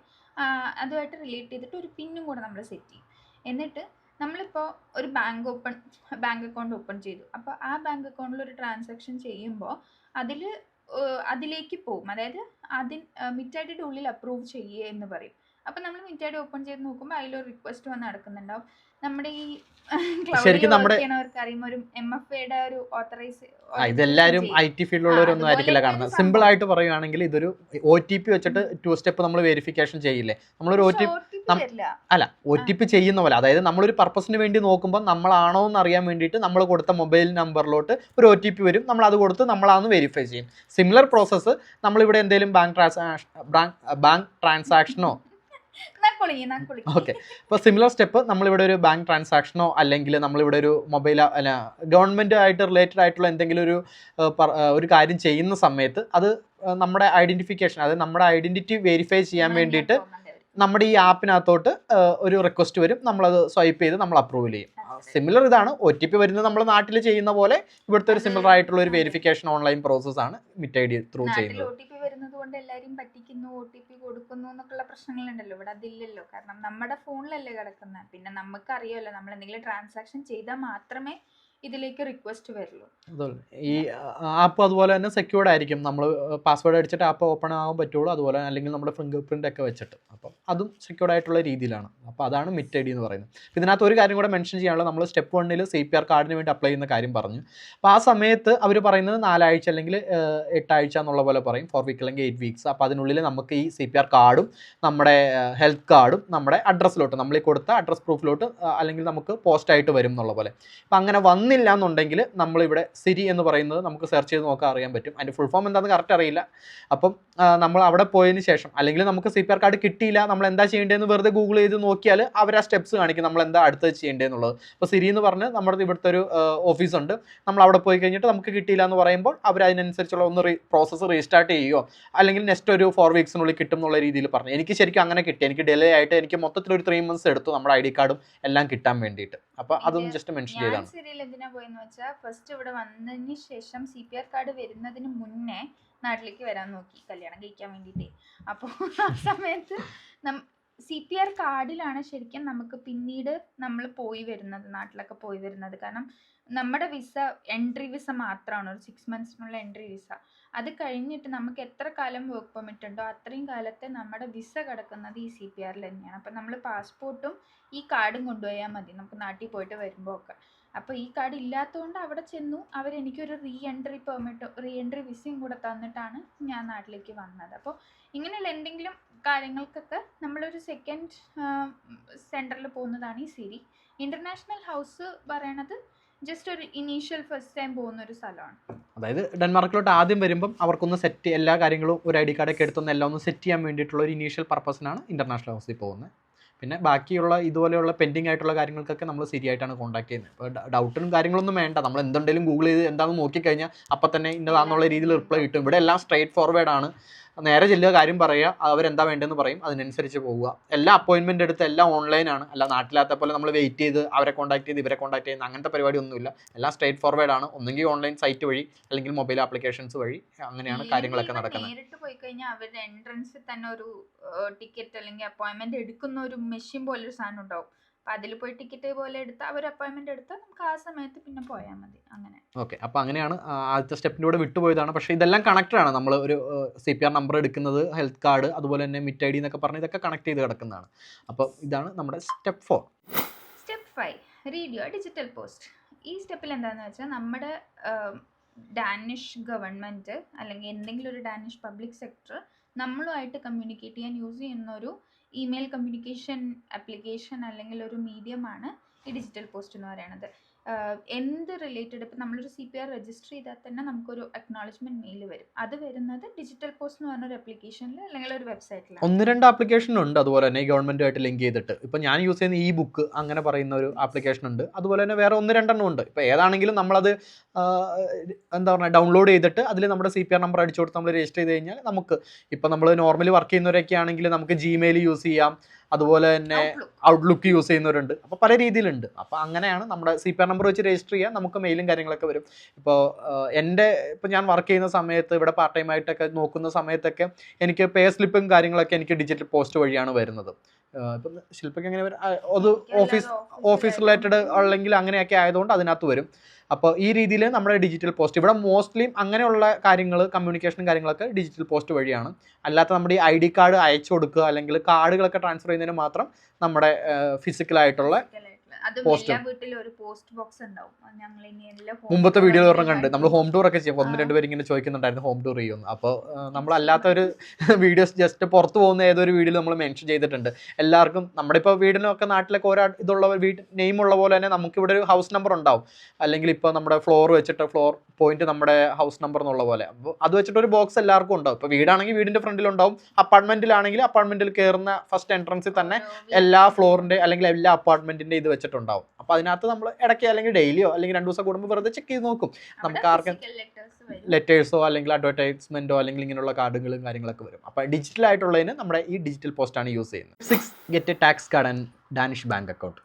Speaker 3: അതുമായിട്ട് റിലേറ്റ് ചെയ്തിട്ട് ഒരു പിന്നും കൂടെ നമ്മൾ സെറ്റ് ചെയ്യും. എന്നിട്ട് നമ്മളിപ്പോൾ ഒരു ബാങ്ക് അക്കൗണ്ട് ഓപ്പൺ ചെയ്തു. അപ്പോൾ ആ ബാങ്ക് അക്കൗണ്ടിൽ ഒരു ട്രാൻസാക്ഷൻ ചെയ്യുമ്പോൾ അതിലേക്ക് പോകും. അതായത് മിറ്റൈഡിയുടെ ഉള്ളിൽ അപ്രൂവ് ചെയ്യുക എന്ന് പറയും. അപ്പം നമ്മൾ മിറ്റൈഡ് ഓപ്പൺ ചെയ്ത് നോക്കുമ്പോൾ അതിലൊരു റിക്വസ്റ്റ് വന്ന് നടക്കുന്നുണ്ടാവും. നമ്മുടെ ഈ
Speaker 2: ശരിക്കും നമ്മുടെ
Speaker 3: ക്ലൗഡിൽ അറിയുന്ന ഒരു MFAയുടെ ഒരു
Speaker 2: ഇതെല്ലാവരും IT ഫീൽഡിലുള്ളവരൊന്നും ആയിരിക്കില്ല കാണുന്നത്. സിമ്പിൾ ആയിട്ട് പറയുകയാണെങ്കിൽ ഇതൊരു OTP വെച്ചിട്ട് 2 സ്റ്റെപ്പ് നമ്മൾ വെരിഫിക്കേഷൻ ചെയ്യില്ലേ, നമ്മളൊരു OTP ചെയ്യുന്ന പോലെ. അതായത് നമ്മളൊരു പർപ്പസിന് വേണ്ടി നോക്കുമ്പോൾ നമ്മളാണോ എന്ന് അറിയാൻ വേണ്ടിയിട്ട് നമ്മൾ കൊടുത്ത മൊബൈൽ നമ്പറിലോട്ട് ഒരു OTP വരും, നമ്മൾ അത് കൊടുത്ത് നമ്മളാന്ന് വെരിഫൈ ചെയ്യും. സിമിലർ പ്രോസസ്സ് നമ്മളിവിടെ എന്തെങ്കിലും ബാങ്ക് ട്രാൻസാക്ഷനോ ഓക്കെ. അപ്പോൾ സിമിലർ സ്റ്റെപ്പ് നമ്മളിവിടെ ഒരു ബാങ്ക് ട്രാൻസാക്ഷനോ അല്ലെങ്കിൽ നമ്മളിവിടെ ഒരു മൊബൈൽ ഗവൺമെൻറ് ആയിട്ട് റിലേറ്റഡ് ആയിട്ടുള്ള എന്തെങ്കിലും ഒരു കാര്യം ചെയ്യുന്ന സമയത്ത് അത് നമ്മുടെ ഐഡൻറ്റിഫിക്കേഷൻ, അതായത് നമ്മുടെ ഐഡൻറ്റിറ്റി വെരിഫൈ ചെയ്യാൻ വേണ്ടിയിട്ട് നമ്മുടെ ഈ ആപ്പിനകത്തോട്ട് ഒരു റിക്വസ്റ്റ് വരും, നമ്മളത് സ്വൈപ്പ് ചെയ്ത് നമ്മൾ അപ്രൂവ് ചെയ്യും. സിമിലർ ഇതാണ്. OTP വരുന്നത് നമ്മൾ നാട്ടിൽ ചെയ്യുന്ന പോലെ ഇവിടുത്തെ ഒരു സിമിലർ ആയിട്ടുള്ള ഒരു വെരിഫിക്കേഷൻ ഓൺലൈൻ പ്രോസസ് ആണ് മിറ്റൈഡ് ത്രൂ ചെയ്യുന്നത്.
Speaker 3: OTP വരുന്നത് കൊണ്ട് എല്ലാവരും പറ്റിക്കുന്നു, OTP കൊടുക്കുന്നു എന്നൊക്കെയുള്ള പ്രശ്നങ്ങളുണ്ടല്ലോ. ഇവിടെ അതില്ലല്ലോ. കാരണം നമ്മുടെ ഫോണിലല്ലേ കിടക്കുന്നത്. പിന്നെ നമുക്ക് അറിയാമല്ലോ, നമ്മൾ എന്തെങ്കിലും ട്രാൻസാക്ഷൻ ചെയ്താൽ മാത്രമേ ഇതിലേക്ക് റിക്വസ്റ്റ് വരുള്ളൂ.
Speaker 2: ഈ ആപ്പ് അതുപോലെ തന്നെ സെക്യൂർഡ് ആയിരിക്കും. നമ്മൾ പാസ്വേഡ് അടിച്ചിട്ട് ആപ്പ് ഓപ്പൺ ആകാൻ പറ്റുള്ളൂ. അതുപോലെ അല്ലെങ്കിൽ നമ്മുടെ ഫിംഗർ പ്രിൻ്റ് ഒക്കെ വെച്ചിട്ട്, അപ്പം അതും സെക്യൂർഡ് ആയിട്ടുള്ള രീതിയിലാണ്. അപ്പോൾ അതാണ് മിറ്റൈഡ് എന്ന് പറയുന്നത്. ഇതിനകത്ത് ഒരു കാര്യം കൂടെ മെൻഷൻ ചെയ്യാനുള്ളത്, നമ്മൾ സ്റ്റെപ്പ് 1 CPR കാർഡിന് വേണ്ടി അപ്ലൈ ചെയ്യുന്ന കാര്യം പറഞ്ഞു. അപ്പോൾ ആ സമയത്ത് അവർ പറയുന്നത് 4 ആഴ്ച അല്ലെങ്കിൽ 8 ആഴ്ച എന്നുള്ള പോലെ പറയും, 4 വീക്ക് അല്ലെങ്കിൽ 8 വീക്സ്. അപ്പോൾ അതിനുള്ളിൽ നമുക്ക് ഈ CPR കാർഡും നമ്മുടെ ഹെൽത്ത് കാർഡും നമ്മുടെ അഡ്രസ്സിലോട്ട്, നമ്മൾ ഈ കൊടുത്ത അഡ്രസ് പ്രൂഫിലോട്ട് അല്ലെങ്കിൽ നമുക്ക് പോസ്റ്റായിട്ട് വരും എന്നുള്ള പോലെ. അപ്പം അങ്ങനെ വന്നില്ല എന്നുണ്ടെങ്കിൽ നമ്മളിവിടെ സിരി എന്ന് പറയുന്നത് നമുക്ക് സെർച്ച് ചെയ്ത് നോക്കാൻ അറിയാൻ പറ്റും. അതിൻ്റെ ഫുൾ ഫോം എന്താണെന്ന് കറക്റ്റ് അറിയില്ല. അപ്പം നമ്മൾ അവിടെ പോയതിന് ശേഷം, അല്ലെങ്കിൽ നമുക്ക് CPR കാർഡ് കിട്ടിയില്ല, നമ്മൾ എന്താ ചെയ്യേണ്ടതെന്ന് വെറുതെ ഗൂഗിൾ ചെയ്ത് നോക്കിയാൽ അവർ ആ സ്റ്റെപ്സ് കാണിക്കും നമ്മൾ എന്താ അടുത്തത് ചെയ്യേണ്ടതെന്നുള്ളത്. അപ്പോൾ സിരി എന്ന് പറഞ്ഞ് നമ്മുടെ ഇവിടുത്തെ ഒരു ഓഫീസുണ്ട്. നമ്മൾ അവിടെ പോയി കഴിഞ്ഞിട്ട് നമുക്ക് കിട്ടിയില്ല എന്ന് പറയുമ്പോൾ അവർ അതിനനുസരിച്ചുള്ള പ്രോസസ്സ് റീസ്റ്റാർട്ട് ചെയ്യുകയോ അല്ലെങ്കിൽ നെക്സ്റ്റ് ഒരു 4 വീക്സിനുള്ളിൽ കിട്ടും എന്നുള്ള രീതിയിൽ പറഞ്ഞു. എനിക്ക് ശരിക്കും അങ്ങനെ കിട്ടി. എനിക്ക് ഡിലേ ആയിട്ട് എനിക്ക് മൊത്തത്തിൽ ഒരു 3 months എടുത്തു നമ്മുടെ ID കാർഡും എല്ലാം കിട്ടാൻ വേണ്ടിയിട്ട്. അപ്പോൾ അതൊന്നും ജസ്റ്റ് മെൻഷൻ ചെയ്താണ്.
Speaker 3: പോയെന്ന് വെച്ചാൽ ഫസ്റ്റ് ഇവിടെ വന്നതിന് ശേഷം CPR കാർഡ് വരുന്നതിന് മുന്നേ നാട്ടിലേക്ക് വരാൻ നോക്കി കല്യാണം കഴിക്കാൻ വേണ്ടിയിട്ട്. അപ്പോൾ ആ സമയത്ത് CPR കാർഡിലാണ് ശരിക്കും നമുക്ക് പിന്നീട് നമ്മൾ നാട്ടിലൊക്കെ പോയി വരുന്നത്. കാരണം നമ്മുടെ വിസ എൻട്രി വിസ മാത്രമാണ്, ഒരു 6 monthsനുള്ള എൻട്രി വിസ. അത് കഴിഞ്ഞിട്ട് നമുക്ക് എത്ര കാലം വർക്ക് പെർമിറ്റ് ഉണ്ടോ അത്രയും കാലത്തെ നമ്മുടെ വിസ കിടക്കുന്നത് ഈ CPRൽ തന്നെയാണ്. അപ്പം നമ്മൾ പാസ്പോർട്ടും ഈ കാർഡും കൊണ്ടുപോയാൽ മതി നമുക്ക് നാട്ടിൽ പോയിട്ട് വരുമ്പോൾ ഒക്കെ. അപ്പോൾ ഈ കാർഡ് ഇല്ലാത്തതുകൊണ്ട് അവിടെ ചെന്നു അവരെനിക്കൊരു റീ എൻട്രി വിസയും കൂടെ തന്നിട്ടാണ് ഞാൻ നാട്ടിലേക്ക് വന്നത്. അപ്പോൾ ഇങ്ങനെയുള്ള എന്തെങ്കിലും കാര്യങ്ങൾക്കൊക്കെ നമ്മളൊരു സെക്കൻഡ് സെൻറ്ററിൽ പോകുന്നതാണ് ഈ സിരി. ഇൻ്റർനാഷണൽ ഹൗസ് പറയണത് ജസ്റ്റ് ഒരു ഇനീഷ്യൽ ഫസ്റ്റ് ടൈം പോകുന്ന ഒരു സ്ഥലമാണ്.
Speaker 2: അതായത് ഡെൻമാർക്കിലോട്ട് ആദ്യം വരുമ്പം അവർക്കൊന്ന് സെറ്റ് എല്ലാ കാര്യങ്ങളും ഒരു ID കാർഡൊക്കെ എടുത്തൊന്ന് എല്ലാം ഒന്ന് സെറ്റ് ചെയ്യാൻ വേണ്ടിയിട്ടുള്ള ഒരു ഇനീഷ്യൽ പർപ്പസിനാണ് ഇൻ്റർനാഷണൽ ഹൗസിൽ പോകുന്നത്. പിന്നെ ബാക്കിയുള്ള ഇതുപോലെയുള്ള പെൻഡിങ് ആയിട്ടുള്ള കാര്യങ്ങൾക്കൊക്കെ നമ്മൾ ശരിയായിട്ടാണ് കോൺടാക്ട് ചെയ്യുന്നത്. ഇപ്പോൾ ഡൗട്ടും കാര്യങ്ങളൊന്നും വേണ്ട, നമ്മൾ എന്തുണ്ടെങ്കിലും ഗൂഗിൾ ചെയ്ത് എന്താണെന്ന് നോക്കിക്കഴിഞ്ഞാൽ അപ്പം തന്നെ ഇന്നതാണെന്നുള്ള രീതിയിൽ റിപ്ലൈ കിട്ടും. ഇവിടെ എല്ലാം സ്ട്രേറ്റ് ഫോർവേഡ് ആണ്. നേരെ ചെല്ലുക, കാര്യം പറയുക, അവരെന്താ വേണ്ടതെന്ന് പറയും, അതിനനുസരിച്ച് പോവുക. എല്ലാ അപ്പോയിൻമെൻ്റ് എടുത്ത് എല്ലാം ഓൺലൈനാണ്. അല്ല നാട്ടിലാത്ത പോലെ നമ്മൾ വെയിറ്റ് ചെയ്ത് അവരെ കോൺടാക്ട് ചെയ്ത് ഇവരെ കോൺടാക്ട് ചെയ്യുന്ന അങ്ങനത്തെ പരിപാടി ഒന്നുമില്ല. എല്ലാം സ്ട്രേറ്റ് ഫോർവേഡ് ആണ്. ഒന്നെങ്കിൽ ഓൺലൈൻ സൈറ്റ് വഴി അല്ലെങ്കിൽ മൊബൈൽ ആപ്ലിക്കേഷൻസ് വഴി അങ്ങനെയാണ് കാര്യങ്ങളൊക്കെ നടക്കുന്നത്.
Speaker 3: നേരിട്ട് പോയി കഴിഞ്ഞാൽ അവരുടെ എൻട്രൻസിൽ തന്നെ ഒരു ടിക്കറ്റ് അല്ലെങ്കിൽ അപ്പോയിൻമെന്റ് എടുക്കുന്ന ഒരു മെഷീൻ പോലൊരു സാധനം ഉണ്ടാവും. അപ്പോൾ അതിൽ പോയി ടിക്കറ്റ് പോലെ എടുത്ത് അവർ അപ്പോയിൻമെന്റ് എടുത്താൽ നമുക്ക് ആ സമയത്ത് പിന്നെ പോയാൽ മതി. അങ്ങനെ
Speaker 2: ഓക്കെ. അപ്പോൾ അങ്ങനെയാണ് ആദ്യത്തെ സ്റ്റെപ്പിൻ്റെ കൂടെ വിട്ടുപോയതാണ്. പക്ഷേ ഇതെല്ലാം കണക്റ്റഡ് ആണ്. നമ്മൾ ഒരു CPR നമ്പർ എടുക്കുന്നത്, ഹെൽത്ത് കാർഡ്, അതുപോലെ തന്നെ മിറ്റ് ID എന്നൊക്കെ പറഞ്ഞ് ഇതൊക്കെ കണക്ട് ചെയ്ത് കിടക്കുന്നതാണ്. അപ്പോൾ ഇതാണ് നമ്മുടെ step 4.
Speaker 3: Step 5 read your digital post. ഈ സ്റ്റെപ്പിൽ എന്താണെന്ന് വെച്ചാൽ നമ്മുടെ ഡാനിഷ് ഗവൺമെൻറ് അല്ലെങ്കിൽ എന്തെങ്കിലും ഒരു ഡാനിഷ് പബ്ലിക് സെക്ടർ നമ്മളുമായിട്ട് കമ്മ്യൂണിക്കേറ്റ് ചെയ്യാൻ യൂസ് ചെയ്യുന്ന ഒരു ഇമെയിൽ കമ്മ്യൂണിക്കേഷൻ ആപ്ലിക്കേഷൻ അല്ലെങ്കിൽ ഒരു മീഡിയമാണ് ഈ ഡിജിറ്റൽ പോസ്റ്റ് എന്ന് പറയുന്നത്. എന്ത് റിലേറ്റഡ്, ഇപ്പം നമ്മളൊരു CPR രജിസ്റ്റർ ചെയ്താൽ തന്നെ നമുക്കൊരു അക്നോളജ്മെൻറ്റ് മെയിൽ വരും. അത് വരുന്നത് ഡിജിറ്റൽ പോസ്റ്റ് എന്ന് പറഞ്ഞൊരു ആപ്ലിക്കേഷനിൽ അല്ലെങ്കിൽ ഒരു വെബ്സൈറ്റിലാണ്.
Speaker 2: 1-2 ആപ്ലിക്കേഷൻ ഉണ്ട് അതുപോലെ തന്നെ ഗവൺമെൻറ്റുമായിട്ട് ലിങ്ക് ചെയ്തിട്ട്. ഇപ്പം ഞാൻ യൂസ് ചെയ്യുന്ന ബുക്ക് അങ്ങനെ പറയുന്ന ഒരു ആപ്ലിക്കേഷൻ ഉണ്ട്. അതുപോലെ തന്നെ വേറെ 1-2 ഉണ്ട്. ഇപ്പോൾ ഏതാണെങ്കിലും നമ്മളത് എന്താ പറയുക ഡൗൺലോഡ് ചെയ്തിട്ട് അതിൽ നമ്മുടെ CPR നമ്പർ അടിച്ചു കൊടുത്ത് നമ്മൾ രജിസ്റ്റർ ചെയ്ത് കഴിഞ്ഞാൽ നമുക്ക്, ഇപ്പം നമ്മൾ നോർമലി വർക്ക് ചെയ്യുന്നവരൊക്കെ ആണെങ്കിൽ നമുക്ക് Gmail യൂസ് ചെയ്യാം, അതുപോലെ തന്നെ
Speaker 3: Outlook.
Speaker 2: ഔട്ട്ലുക്ക് യൂസ് ചെയ്യുന്നവരുണ്ട്. അപ്പോൾ പല രീതിയിലുണ്ട്. അപ്പോൾ അങ്ങനെയാണ് നമ്മുടെ CPR നമ്പർ വെച്ച് രജിസ്റ്റർ ചെയ്യുക, നമുക്ക് മെയിലും കാര്യങ്ങളൊക്കെ വരും. ഇപ്പോൾ ഇപ്പോൾ ഞാൻ വർക്ക് ചെയ്യുന്ന സമയത്ത് ഇവിടെ പാർട്ട് ടൈം ആയിട്ടൊക്കെ നോക്കുന്ന സമയത്തൊക്കെ എനിക്ക് പേ സ്ലിപ്പും കാര്യങ്ങളൊക്കെ എനിക്ക് ഡിജിറ്റൽ പോസ്റ്റ് വഴിയാണ് വരുന്നത്. ഇപ്പം ശില്പയ്ക്ക് എങ്ങനെ വരും? അത് ഓഫീസ് റിലേറ്റഡ് അല്ലെങ്കിൽ അങ്ങനെയൊക്കെ ആയതുകൊണ്ട് അതിനകത്ത് വരും. അപ്പോൾ ഈ രീതിയിൽ നമ്മുടെ ഡിജിറ്റൽ പോസ്റ്റ് ഇവിടെ മോസ്റ്റ്ലി അങ്ങനെയുള്ള കാര്യങ്ങൾ, കമ്മ്യൂണിക്കേഷനും കാര്യങ്ങളൊക്കെ ഡിജിറ്റൽ പോസ്റ്റ് വഴിയാണ്. അല്ലാത്ത നമ്മുടെ ഈ ID കാർഡ് അയച്ചു കൊടുക്കുക അല്ലെങ്കിൽ കാർഡുകളൊക്കെ ട്രാൻസ്ഫർ ചെയ്യുന്നതിന് മാത്രം നമ്മുടെ ഫിസിക്കലായിട്ടുള്ള
Speaker 3: എല്ലാ വീട്ടിലും ഒരു പോസ്റ്റ് ബോക്സ് ഉണ്ടാവും. ഞങ്ങൾ ഇനി എല്ലാം
Speaker 2: മുമ്പത്തെ വീഡിയോ ഒരെണ്ണം കണ്ട് നമ്മൾ ഹോം ടൂർ ഒക്കെ ചെയ്യും. 1-2 പേര് ഇങ്ങനെ ചോദിക്കുന്നുണ്ടായിരുന്നു ഹോം ടൂർ ചെയ്യുമെന്ന്. അപ്പോൾ നമ്മളല്ലാത്ത ഒരു വീഡിയോസ് ജസ്റ്റ് പുറത്ത് പോകുന്ന ഏതൊരു വീഡിയോയിൽ നമ്മൾ മെൻഷൻ ചെയ്തിട്ടുണ്ട്. എല്ലാവർക്കും നമ്മുടെ ഇപ്പോൾ വീടിനൊക്കെ നാട്ടിലൊക്കെ ഓരോ ഇതുള്ള വീട് നെയിം ഉള്ള പോലെ തന്നെ നമുക്കിവിടെ ഒരു ഹൗസ് നമ്പർ ഉണ്ടാവും. അല്ലെങ്കിൽ ഇപ്പോൾ നമ്മുടെ ഫ്ലോർ വെച്ചിട്ട് ഫ്ലോർ പോയിന്റ് നമ്മുടെ ഹൗസ് നമ്പർ എന്നുള്ള പോലെ. അപ്പോൾ അത് വെച്ചിട്ട് ഒരു ബോക്സ് എല്ലാവർക്കും ഉണ്ടാവും. ഇപ്പോൾ വീടാണെങ്കിൽ വീടിൻ്റെ ഫ്രണ്ടിലുണ്ടാവും, അപ്പാർട്ട്മെൻറ്റിലാണെങ്കിൽ അപ്പാർട്ട്മെൻറ്റിൽ കയറുന്ന ഫസ്റ്റ് എൻട്രൻസിൽ തന്നെ എല്ലാ ഫ്ലോറിൻ്റെ അല്ലെങ്കിൽ എല്ലാ അപ്പാർട്ട്മെൻറ്റിൻ്റെ ഇത് വെച്ചിട്ടുണ്ടാവും. അപ്പോൾ അതിനകത്ത് നമ്മൾ ഇടയ്ക്ക് അല്ലെങ്കിൽ ഡെയിലിയോ അല്ലെങ്കിൽ 2 ദിവസം കൂടുമ്പോൾ വെറുതെ ചെക്ക് ചെയ്ത് നോക്കും. നമുക്ക് ആർക്കും ലെറ്റേഴ്സോ അല്ലെങ്കിൽ അഡ്വർടൈസ്മെൻറ്റോ അല്ലെങ്കിൽ ഇങ്ങനെയുള്ള കാർഡുകളും കാര്യങ്ങളൊക്കെ വരും. അപ്പോൾ ഡിജിറ്റൽ ആയിട്ടുള്ളതിന് നമ്മുടെ ഈ ഡിജിറ്റൽ പോസ്റ്റാണ് യൂസ് ചെയ്യുന്നത്. 6 get A tax card and Danish bank account.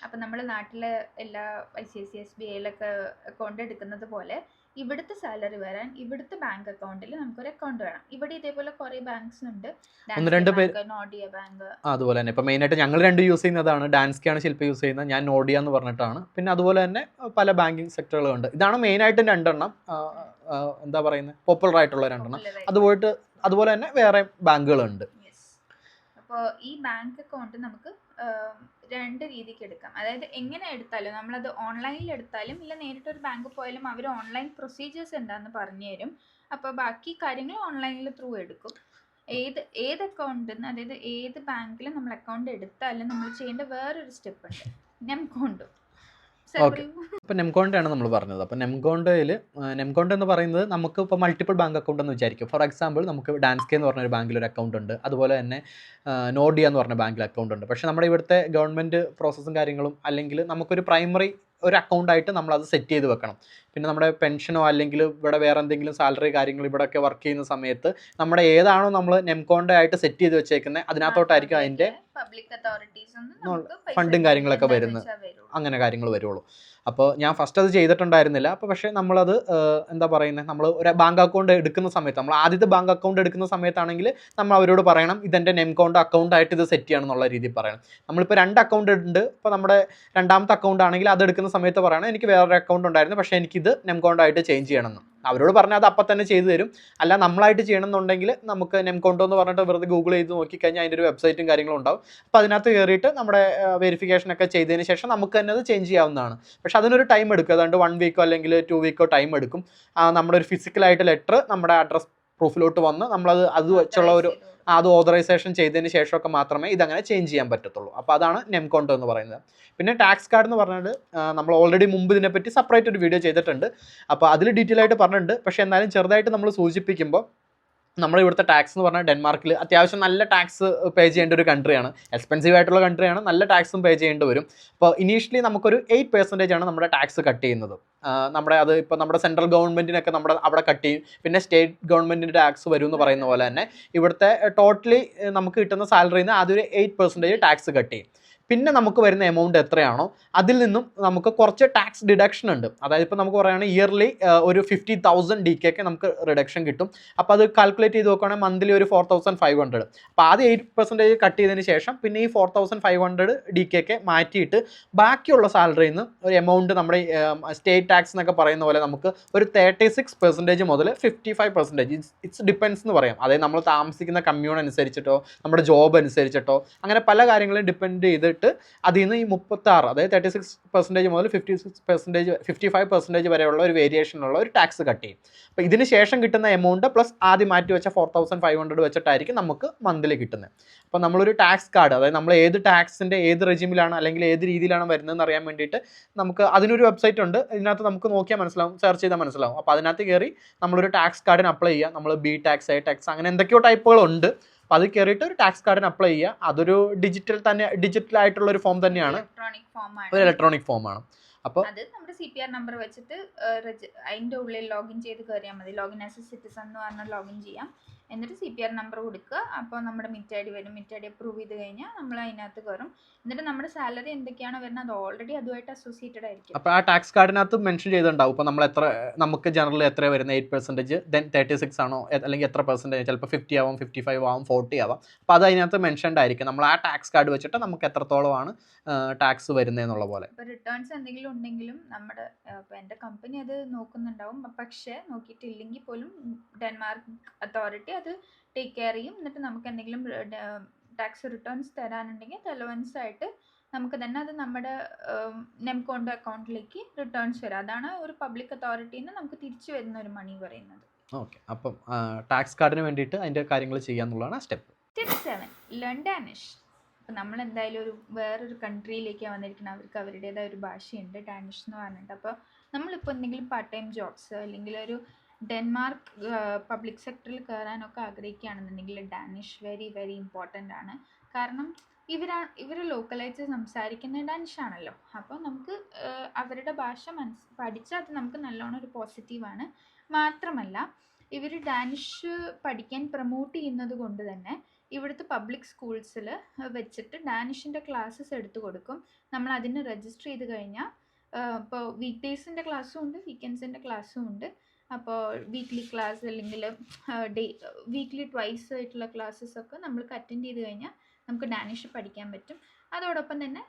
Speaker 3: അപ്പം നമ്മൾ നാട്ടിലെ എല്ലാ ICICI SBIയിലൊക്കെ അക്കൗണ്ട് എടുക്കുന്നത് പോലെ ഇവിടുത്തെ സാലറി വരാൻ ഇവിടുത്തെ ബാങ്ക് അക്കൗണ്ടിൽ നമുക്കൊരു അക്കൗണ്ട് വേണം. ഇവിടെ ഇതേപോലെ കുറേ ബാങ്ക്സ് ഉണ്ട്,
Speaker 2: 1-2 പേര്
Speaker 3: നോഡിയ ബാങ്ക്.
Speaker 2: അതുപോലെ തന്നെ ഇപ്പോൾ മെയിനായിട്ട് ഞങ്ങൾ 2 യൂസ് ചെയ്യുന്നതാണ്. ഡാൻസ്കെയാണ് ശില്പ യൂസ് ചെയ്യുന്നത്, ഞാൻ നോഡിയ എന്ന് പറഞ്ഞിട്ടാണ്. പിന്നെ അതുപോലെ തന്നെ പല ബാങ്കിങ് സെക്ടറുകളുണ്ട്. ഇതാണ് മെയിനായിട്ടും 2 എണ്ണം എന്താ പറയുന്നത് പോപ്പുലർ ആയിട്ടുള്ള 2 എണ്ണം. അതുപോലെ തന്നെ വേറെ ബാങ്കുകളുണ്ട്.
Speaker 3: അപ്പോൾ ഈ ബാങ്ക് അക്കൗണ്ട് നമുക്ക് 2 രീതിക്ക് എടുക്കാം. അതായത് എങ്ങനെ എടുത്താലും, നമ്മളത് ഓൺലൈനിൽ എടുത്താലും ഇല്ല നേരിട്ടൊരു ബാങ്ക് പോയാലും അവർ ഓൺലൈൻ പ്രൊസീജിയേഴ്സ് എന്താണെന്ന് പറഞ്ഞു തരും. അപ്പോൾ ബാക്കി കാര്യങ്ങൾ ഓൺലൈനിൽ ത്രൂ എടുക്കും. ഏത് അക്കൗണ്ടിൽ നിന്ന്, അതായത് ഏത് ബാങ്കിലും നമ്മൾ അക്കൗണ്ട് എടുത്താലും നമ്മൾ ചെയ്യേണ്ട വേറൊരു സ്റ്റെപ്പ് ഉണ്ട്, നെംകോണ്ട്.
Speaker 2: ഓക്കെ, ഇപ്പോൾ നെംകോണ്ടാണ് നമ്മൾ പറഞ്ഞത്. അപ്പോൾ നെംകോണ്ട് എന്ന് പറയുന്നത് നമുക്ക് ഇപ്പോൾ മൾട്ടിപ്പിൾ ബാങ്ക് അക്കൗണ്ട് എന്ന് വിചാരിക്കും. ഫോർ എക്സാമ്പിൾ നമുക്ക് ഡാൻസ്കെ എന്ന് പറഞ്ഞൊരു ബാങ്കിൽ ഒരു അക്കൗണ്ട് ഉണ്ട്, അതുപോലെ തന്നെ നോഡിയ എന്ന് പറഞ്ഞ ബാങ്കിൽ അക്കൗണ്ട് ഉണ്ട്. പക്ഷേ നമ്മുടെ ഇവിടുത്തെ ഗവൺമെൻറ് പ്രോസസ്സും കാര്യങ്ങളും അല്ലെങ്കിൽ നമുക്കൊരു പ്രൈമറി ഒരു അക്കൗണ്ടായിട്ട് നമ്മളത് സെറ്റ് ചെയ്ത് വെക്കണം. പിന്നെ നമ്മുടെ പെൻഷനോ അല്ലെങ്കിൽ ഇവിടെ വേറെ എന്തെങ്കിലും സാലറി കാര്യങ്ങൾ ഇവിടെയൊക്കെ വർക്ക് ചെയ്യുന്ന സമയത്ത് നമ്മുടെ ഏതാണോ നമ്മൾ നെംകോണ്ട് ആയിട്ട് സെറ്റ് ചെയ്ത് വെച്ചേക്കുന്നത് അതിനകത്തോട്ടായിരിക്കും അതിൻ്റെ ഫണ്ടും കാര്യങ്ങളൊക്കെ വരുന്നത്, അങ്ങനെ കാര്യങ്ങൾ വരുള്ളൂ. അപ്പോൾ ഞാൻ ഫസ്റ്റ് അത് ചെയ്തിട്ടുണ്ടായിരുന്നില്ല. അപ്പോൾ പക്ഷേ നമ്മളത് എന്താ പറയുന്നത്, നമ്മൾ ഒരു ബാങ്ക് അക്കൗണ്ട് എടുക്കുന്ന സമയത്ത്, നമ്മൾ ആദ്യത്തെ ബാങ്ക് അക്കൗണ്ട് എടുക്കുന്ന സമയത്താണെങ്കിൽ നമ്മൾ അവരോട് പറയണം ഇതെൻ്റെ നെംകോണ്ട് അക്കൗണ്ടായിട്ട് ഇത് സെറ്റ് ചെയ്യണം എന്നുള്ള രീതിയിൽ പറയണം. നമ്മളിപ്പോൾ 2 അക്കൗണ്ട് ഉണ്ട്, ഇപ്പോൾ നമ്മുടെ രണ്ടാമത്തെ അക്കൗണ്ട് ആണെങ്കിൽ അത് എടുക്കുന്ന സമയത്ത് പറയണം എനിക്ക് വേറൊരു അക്കൗണ്ട് ഉണ്ടായിരുന്നു പക്ഷേ എനിക്കിത് നെംകോണ്ടായിട്ട് ചേഞ്ച് ചെയ്യണമെന്ന്. അവരോട് പറഞ്ഞാൽ അത് അപ്പം തന്നെ ചെയ്തു തരും. അല്ല നമ്മളായിട്ട് ചെയ്യണമെന്നുണ്ടെങ്കിൽ നമുക്ക് നെംകോണ്ടോ എന്ന് പറഞ്ഞിട്ട് വെറുതെ ഗൂഗിൾ ചെയ്ത് നോക്കിക്കഴിഞ്ഞാൽ അതിൻ്റെ ഒരു വെബ്സൈറ്റും കാര്യങ്ങളും ഉണ്ടാവും. അപ്പോൾ അതിനകത്ത് കയറിയിട്ട് നമ്മുടെ വെരിഫിക്കേഷനൊക്കെ ചെയ്തതിന് ശേഷം നമുക്ക് തന്നെ അത് ചേഞ്ച് ചെയ്യാവുന്നതാണ്. പക്ഷേ അതിനൊരു ടൈം എടുക്കും, അതുകൊണ്ട് 1 വീക്കോ അല്ലെങ്കിൽ 2 വീക്കോ ടൈം എടുക്കും. നമ്മുടെ ഒരു ഫിസിക്കലായിട്ട് ലെറ്റർ നമ്മുടെ അഡ്രസ് പ്രൂഫിലോട്ട് വന്ന് അത് വെച്ചുള്ള ഒരു അത് ഓതറൈസേഷൻ ചെയ്തതിന് ശേഷമൊക്കെ മാത്രമേ ഇതങ്ങനെ ചേഞ്ച് ചെയ്യാൻ പറ്റത്തുള്ളൂ. അപ്പോൾ അതാണ് നെംകോണ്ട് എന്ന് പറയുന്നത്. പിന്നെ ടാക്സ് കാർഡ് എന്ന് പറഞ്ഞാൽ നമ്മൾ ഓൾറെഡി മുമ്പ് ഇതിനെപ്പറ്റി സെപ്പറേറ്റ് ഒരു വീഡിയോ ചെയ്തിട്ടുണ്ട്. അപ്പോൾ അതിൽ ഡീറ്റെയിൽ ആയിട്ട് പറഞ്ഞിട്ടുണ്ട്. പക്ഷേ എന്നാലും ചെറുതായിട്ട് നമ്മൾ സൂചിപ്പിക്കുമ്പോൾ നമ്മുടെ ഇവിടുത്തെ ടാക്സ് എന്ന് പറഞ്ഞാൽ ഡെൻമാർക്കിൽ അത്യാവശ്യം നല്ല ടാക്സ് പേ ചെയ്യേണ്ട ഒരു കൺട്രിയാണ്, എക്സ്പെൻസീവ് ആയിട്ടുള്ള കൺട്രിയാണ്, നല്ല ടാക്സും പേ ചെയ്യേണ്ടി വരും. അപ്പോൾ ഇനീഷ്യലി നമുക്കൊരു 8% ആണ് നമ്മുടെ ടാക്സ് കട്ട് ചെയ്യുന്നത്. അത് ഇപ്പോൾ നമ്മുടെ സെൻട്രൽ ഗവൺമെൻറ്റിനൊക്കെ അവിടെ കട്ട് ചെയ്യും. പിന്നെ സ്റ്റേറ്റ് ഗവൺമെൻറ്റിൻ്റെ ടാക്സ് വരും എന്ന് പറയുന്ന പോലെ തന്നെ ഇവിടുത്തെ ടോട്ടലി നമുക്ക് കിട്ടുന്ന സാലറിയിൽ നിന്ന് ആദ്യം ഒരു 8% ടാക്സ് കട്ട് ചെയ്യും. പിന്നെ നമുക്ക് വരുന്ന എമൗണ്ട് എത്രയാണോ അതിൽ നിന്നും നമുക്ക് കുറച്ച് ടാക്സ് ഡിഡക്ഷൻ ഉണ്ട്. അതായത് ഇപ്പോൾ നമുക്ക് പറയുകയാണെങ്കിൽ ഇയർലി ഒരു 50,000 DK നമുക്ക് റിഡക്ഷൻ കിട്ടും. അപ്പോൾ അത് കാൽക്കുലേറ്റ് ചെയ്ത് നോക്കുകയാണെങ്കിൽ മന്ത്ലി ഒരു 4,500. അപ്പോൾ ആദ്യം 8% കട്ട് ചെയ്തതിന് ശേഷം പിന്നെ ഈ 4,500 DK മാറ്റിയിട്ട് ബാക്കിയുള്ള സാലറിയിൽ നിന്ന് ഒരു എമൗണ്ട് നമ്മുടെ സ്റ്റേറ്റ് ടാക്സ് എന്നൊക്കെ പറയുന്ന പോലെ നമുക്ക് ഒരു 36% മുതൽ 55%, ഇറ്റ്സ് ഡിപ്പെൻസ് എന്ന് പറയാം. അതായത് നമ്മൾ താമസിക്കുന്ന കമ്മ്യൂൺ അനുസരിച്ചിട്ടോ നമ്മുടെ ജോബ് അനുസരിച്ചിട്ടോ അങ്ങനെ പല കാര്യങ്ങളും ഡിപ്പെൻഡ് ചെയ്തിട്ട് അതിൽ നിന്ന് ഈ 36, അതായത് 36% മുതൽ 55% വരെയുള്ള ഒരു വേരിയേഷനുള്ള ഒരു ടാക്സ് കട്ട് ചെയ്യും. അപ്പോൾ ഇതിന് ശേഷം കിട്ടുന്ന എമൗണ്ട് പ്ലസ് ആദ്യം മാറ്റി വെച്ച 4,500 വെച്ചിട്ടായിരിക്കും നമുക്ക് മന്ത്ലി കിട്ടുന്നത്. അപ്പോൾ നമ്മളൊരു ടാക്സ് കാർഡ്, അതായത് നമ്മൾ ഏത് ടാക്സിൻ്റെ ഏത് റെജിമിലാണ് അല്ലെങ്കിൽ ഏത് രീതിയിലാണ് വരുന്നതെന്ന് അറിയാൻ വേണ്ടിയിട്ട് നമുക്ക് അതിനൊരു വെബ്സൈറ്റ് ഉണ്ട്. ഇതിനകത്ത് നമുക്ക് നോക്കിയാൽ മനസ്സിലാവും, സെർച്ച് ചെയ്താൽ മനസ്സിലാവും. അപ്പോൾ അതിനകത്ത് കയറി നമ്മളൊരു ടാക്സ് കാർഡിന് അപ്ലൈ ചെയ്യുക. നമ്മൾ ബി ടാക്സ്, എ ടാക്സ് അങ്ങനെ എന്തൊക്കെയോ ടൈപ്പുകളുണ്ട്. അപ്പോൾ അത് കയറിയിട്ട് ഒരു ടാക്സ് കാർഡിന് അപ്ലൈ ചെയ്യുക. അതൊരു ഡിജിറ്റൽ ആയിട്ടുള്ള ഒരു ഫോം തന്നെയാണ്, ഒരു ഇലക്ട്രോണിക് ഫോമാണ്. അപ്പോൾ
Speaker 3: അത് നമ്മുടെ CPR നമ്പർ വെച്ചിട്ട് അതിൻ്റെ ഉള്ളിൽ ലോഗിൻ ചെയ്ത് കയറിയാൽ മതി. ലോഗിൻ ആസ് എ സിറ്റിസൺ എന്ന് പറഞ്ഞാൽ ലോഗിൻ ചെയ്യാം. എന്നിട്ട് CPR നമ്പർ കൊടുക്കുക. അപ്പോൾ നമ്മുടെ മിറ്റ് ഐ ഡി വരും. മിറ്റ് ഐ ഡി അപ്രൂവ് ചെയ്ത് കഴിഞ്ഞാൽ നമ്മൾ അതിനകത്ത് കയറും. എന്നിട്ട് നമ്മുടെ സാലറി എന്തൊക്കെയാണോ വരുന്നത് അത് ഓൾറെഡി അതുമായിട്ട് അസോസിയേറ്റഡ് ആയിരിക്കും.
Speaker 2: അപ്പോൾ ആ ടാക്സ് കാർഡിനകത്ത് മെൻഷൻ ചെയ്തിട്ടുണ്ടാവും. ഇപ്പോൾ നമ്മൾ നമുക്ക് ജനറൽ എത്ര വരുന്നത് 8%, ദെൻ 36 ആണോ, അല്ലെങ്കിൽ എത്ര പെർസെൻറ്റേജ്, ചിലപ്പോൾ 50 ആവാം, 55 ആവാം, 40 ആവാം. അപ്പോൾ അത് അതിനകത്ത് മെൻഷൻഡ് ആയിരിക്കും. നമ്മൾ ആ ടാക്സ് കാർഡ് വെച്ചിട്ട് നമുക്ക് എത്രത്തോളമാണ് ടാക്സ് വരുന്നതെന്നുള്ള പോലെ.
Speaker 3: ഇപ്പോൾ റിട്ടേൺസ് എന്തെങ്കിലും ഉണ്ടെങ്കിലും നമ്മുടെ ഇപ്പോൾ എൻ്റെ കമ്പനി അത് നോക്കുന്നുണ്ടാവും. പക്ഷേ നോക്കിയിട്ടില്ലെങ്കിൽ പോലും ഡെൻമാർക്ക് അതോറിറ്റി അത് ടേക്ക് കെയർ ചെയ്യും. എന്നിട്ട് നമുക്ക് എന്തെങ്കിലും ടാക്സ് റിട്ടേൺസ് തരാനുണ്ടെങ്കിൽ അത് അലവൻസ് ആയിട്ട് നമുക്ക് തന്നെ അത് നമ്മുടെ നെംകോണ്ട് അക്കൗണ്ടിലേക്ക് റിട്ടേൺസ് വരും. അതാണ് ഒരു പബ്ലിക് അതോറിറ്റിയിൽ നിന്ന് നമുക്ക് തിരിച്ചു വരുന്ന ഒരു മണി പറയുന്നത്.
Speaker 2: ഓക്കെ, അപ്പം ടാക്സ് കാർഡിന് വേണ്ടിയിട്ട് അതിൻ്റെ കാര്യങ്ങൾ ചെയ്യാന്നുള്ളതാണ് സ്റ്റെപ്പ്.
Speaker 3: Step 7 learn Danish. അപ്പോൾ നമ്മൾ എന്തായാലും വേറൊരു കൺട്രിയിലേക്കാണ് വന്നിരിക്കുന്നത്. അവർക്ക് അവരുടേതായ ഒരു ഭാഷയുണ്ട്, ഡാനിഷ് എന്ന് പറഞ്ഞിട്ട്. അപ്പോൾ നമ്മളിപ്പോൾ എന്തെങ്കിലും പാർട്ട് ടൈം ജോബ്സ് അല്ലെങ്കിൽ ഒരു ഡെൻമാർക്ക് പബ്ലിക് സെക്ടറിൽ കയറാനൊക്കെ ആഗ്രഹിക്കുകയാണെന്നുണ്ടെങ്കിൽ ഡാനിഷ് വെരി വെരി ഇമ്പോർട്ടൻ്റ് ആണ്. കാരണം ഇവർ ലോക്കലായിട്ട് സംസാരിക്കുന്ന ഡാനിഷ് ആണല്ലോ. അപ്പോൾ നമുക്ക് അവരുടെ ഭാഷ പഠിച്ചാൽ അത് നമുക്ക് നല്ലോണം ഒരു പോസിറ്റീവാണ്. മാത്രമല്ല ഇവർ ഡാനിഷ് പഠിക്കാൻ പ്രൊമോട്ട് ചെയ്യുന്നത് കൊണ്ട് തന്നെ ഇവിടുത്തെ പബ്ലിക് സ്കൂൾസിൽ വെച്ചിട്ട് ഡാനിഷിൻ്റെ ക്ലാസ്സസ് എടുത്തു കൊടുക്കും. നമ്മൾ അതിന് രജിസ്റ്റർ ചെയ്ത് കഴിഞ്ഞാൽ ഇപ്പോൾ വീക്ക് ഡേയ്സിൻ്റെ ക്ലാസ്സും ഉണ്ട്, വീക്കെൻഡ്സിൻ്റെ ക്ലാസ്സും ഉണ്ട്. അപ്പോൾ വീക്ക്ലി ക്ലാസ് അല്ലെങ്കിൽ വീക്ക്ലി ട്വൈസ് ആയിട്ടുള്ള ക്ലാസ്സസൊക്കെ നമ്മൾക്ക് അറ്റൻഡ് ചെയ്ത് കഴിഞ്ഞാൽ നമുക്ക് ഡാനിഷ് പഠിക്കാൻ പറ്റും. അതോടൊപ്പം തന്നെ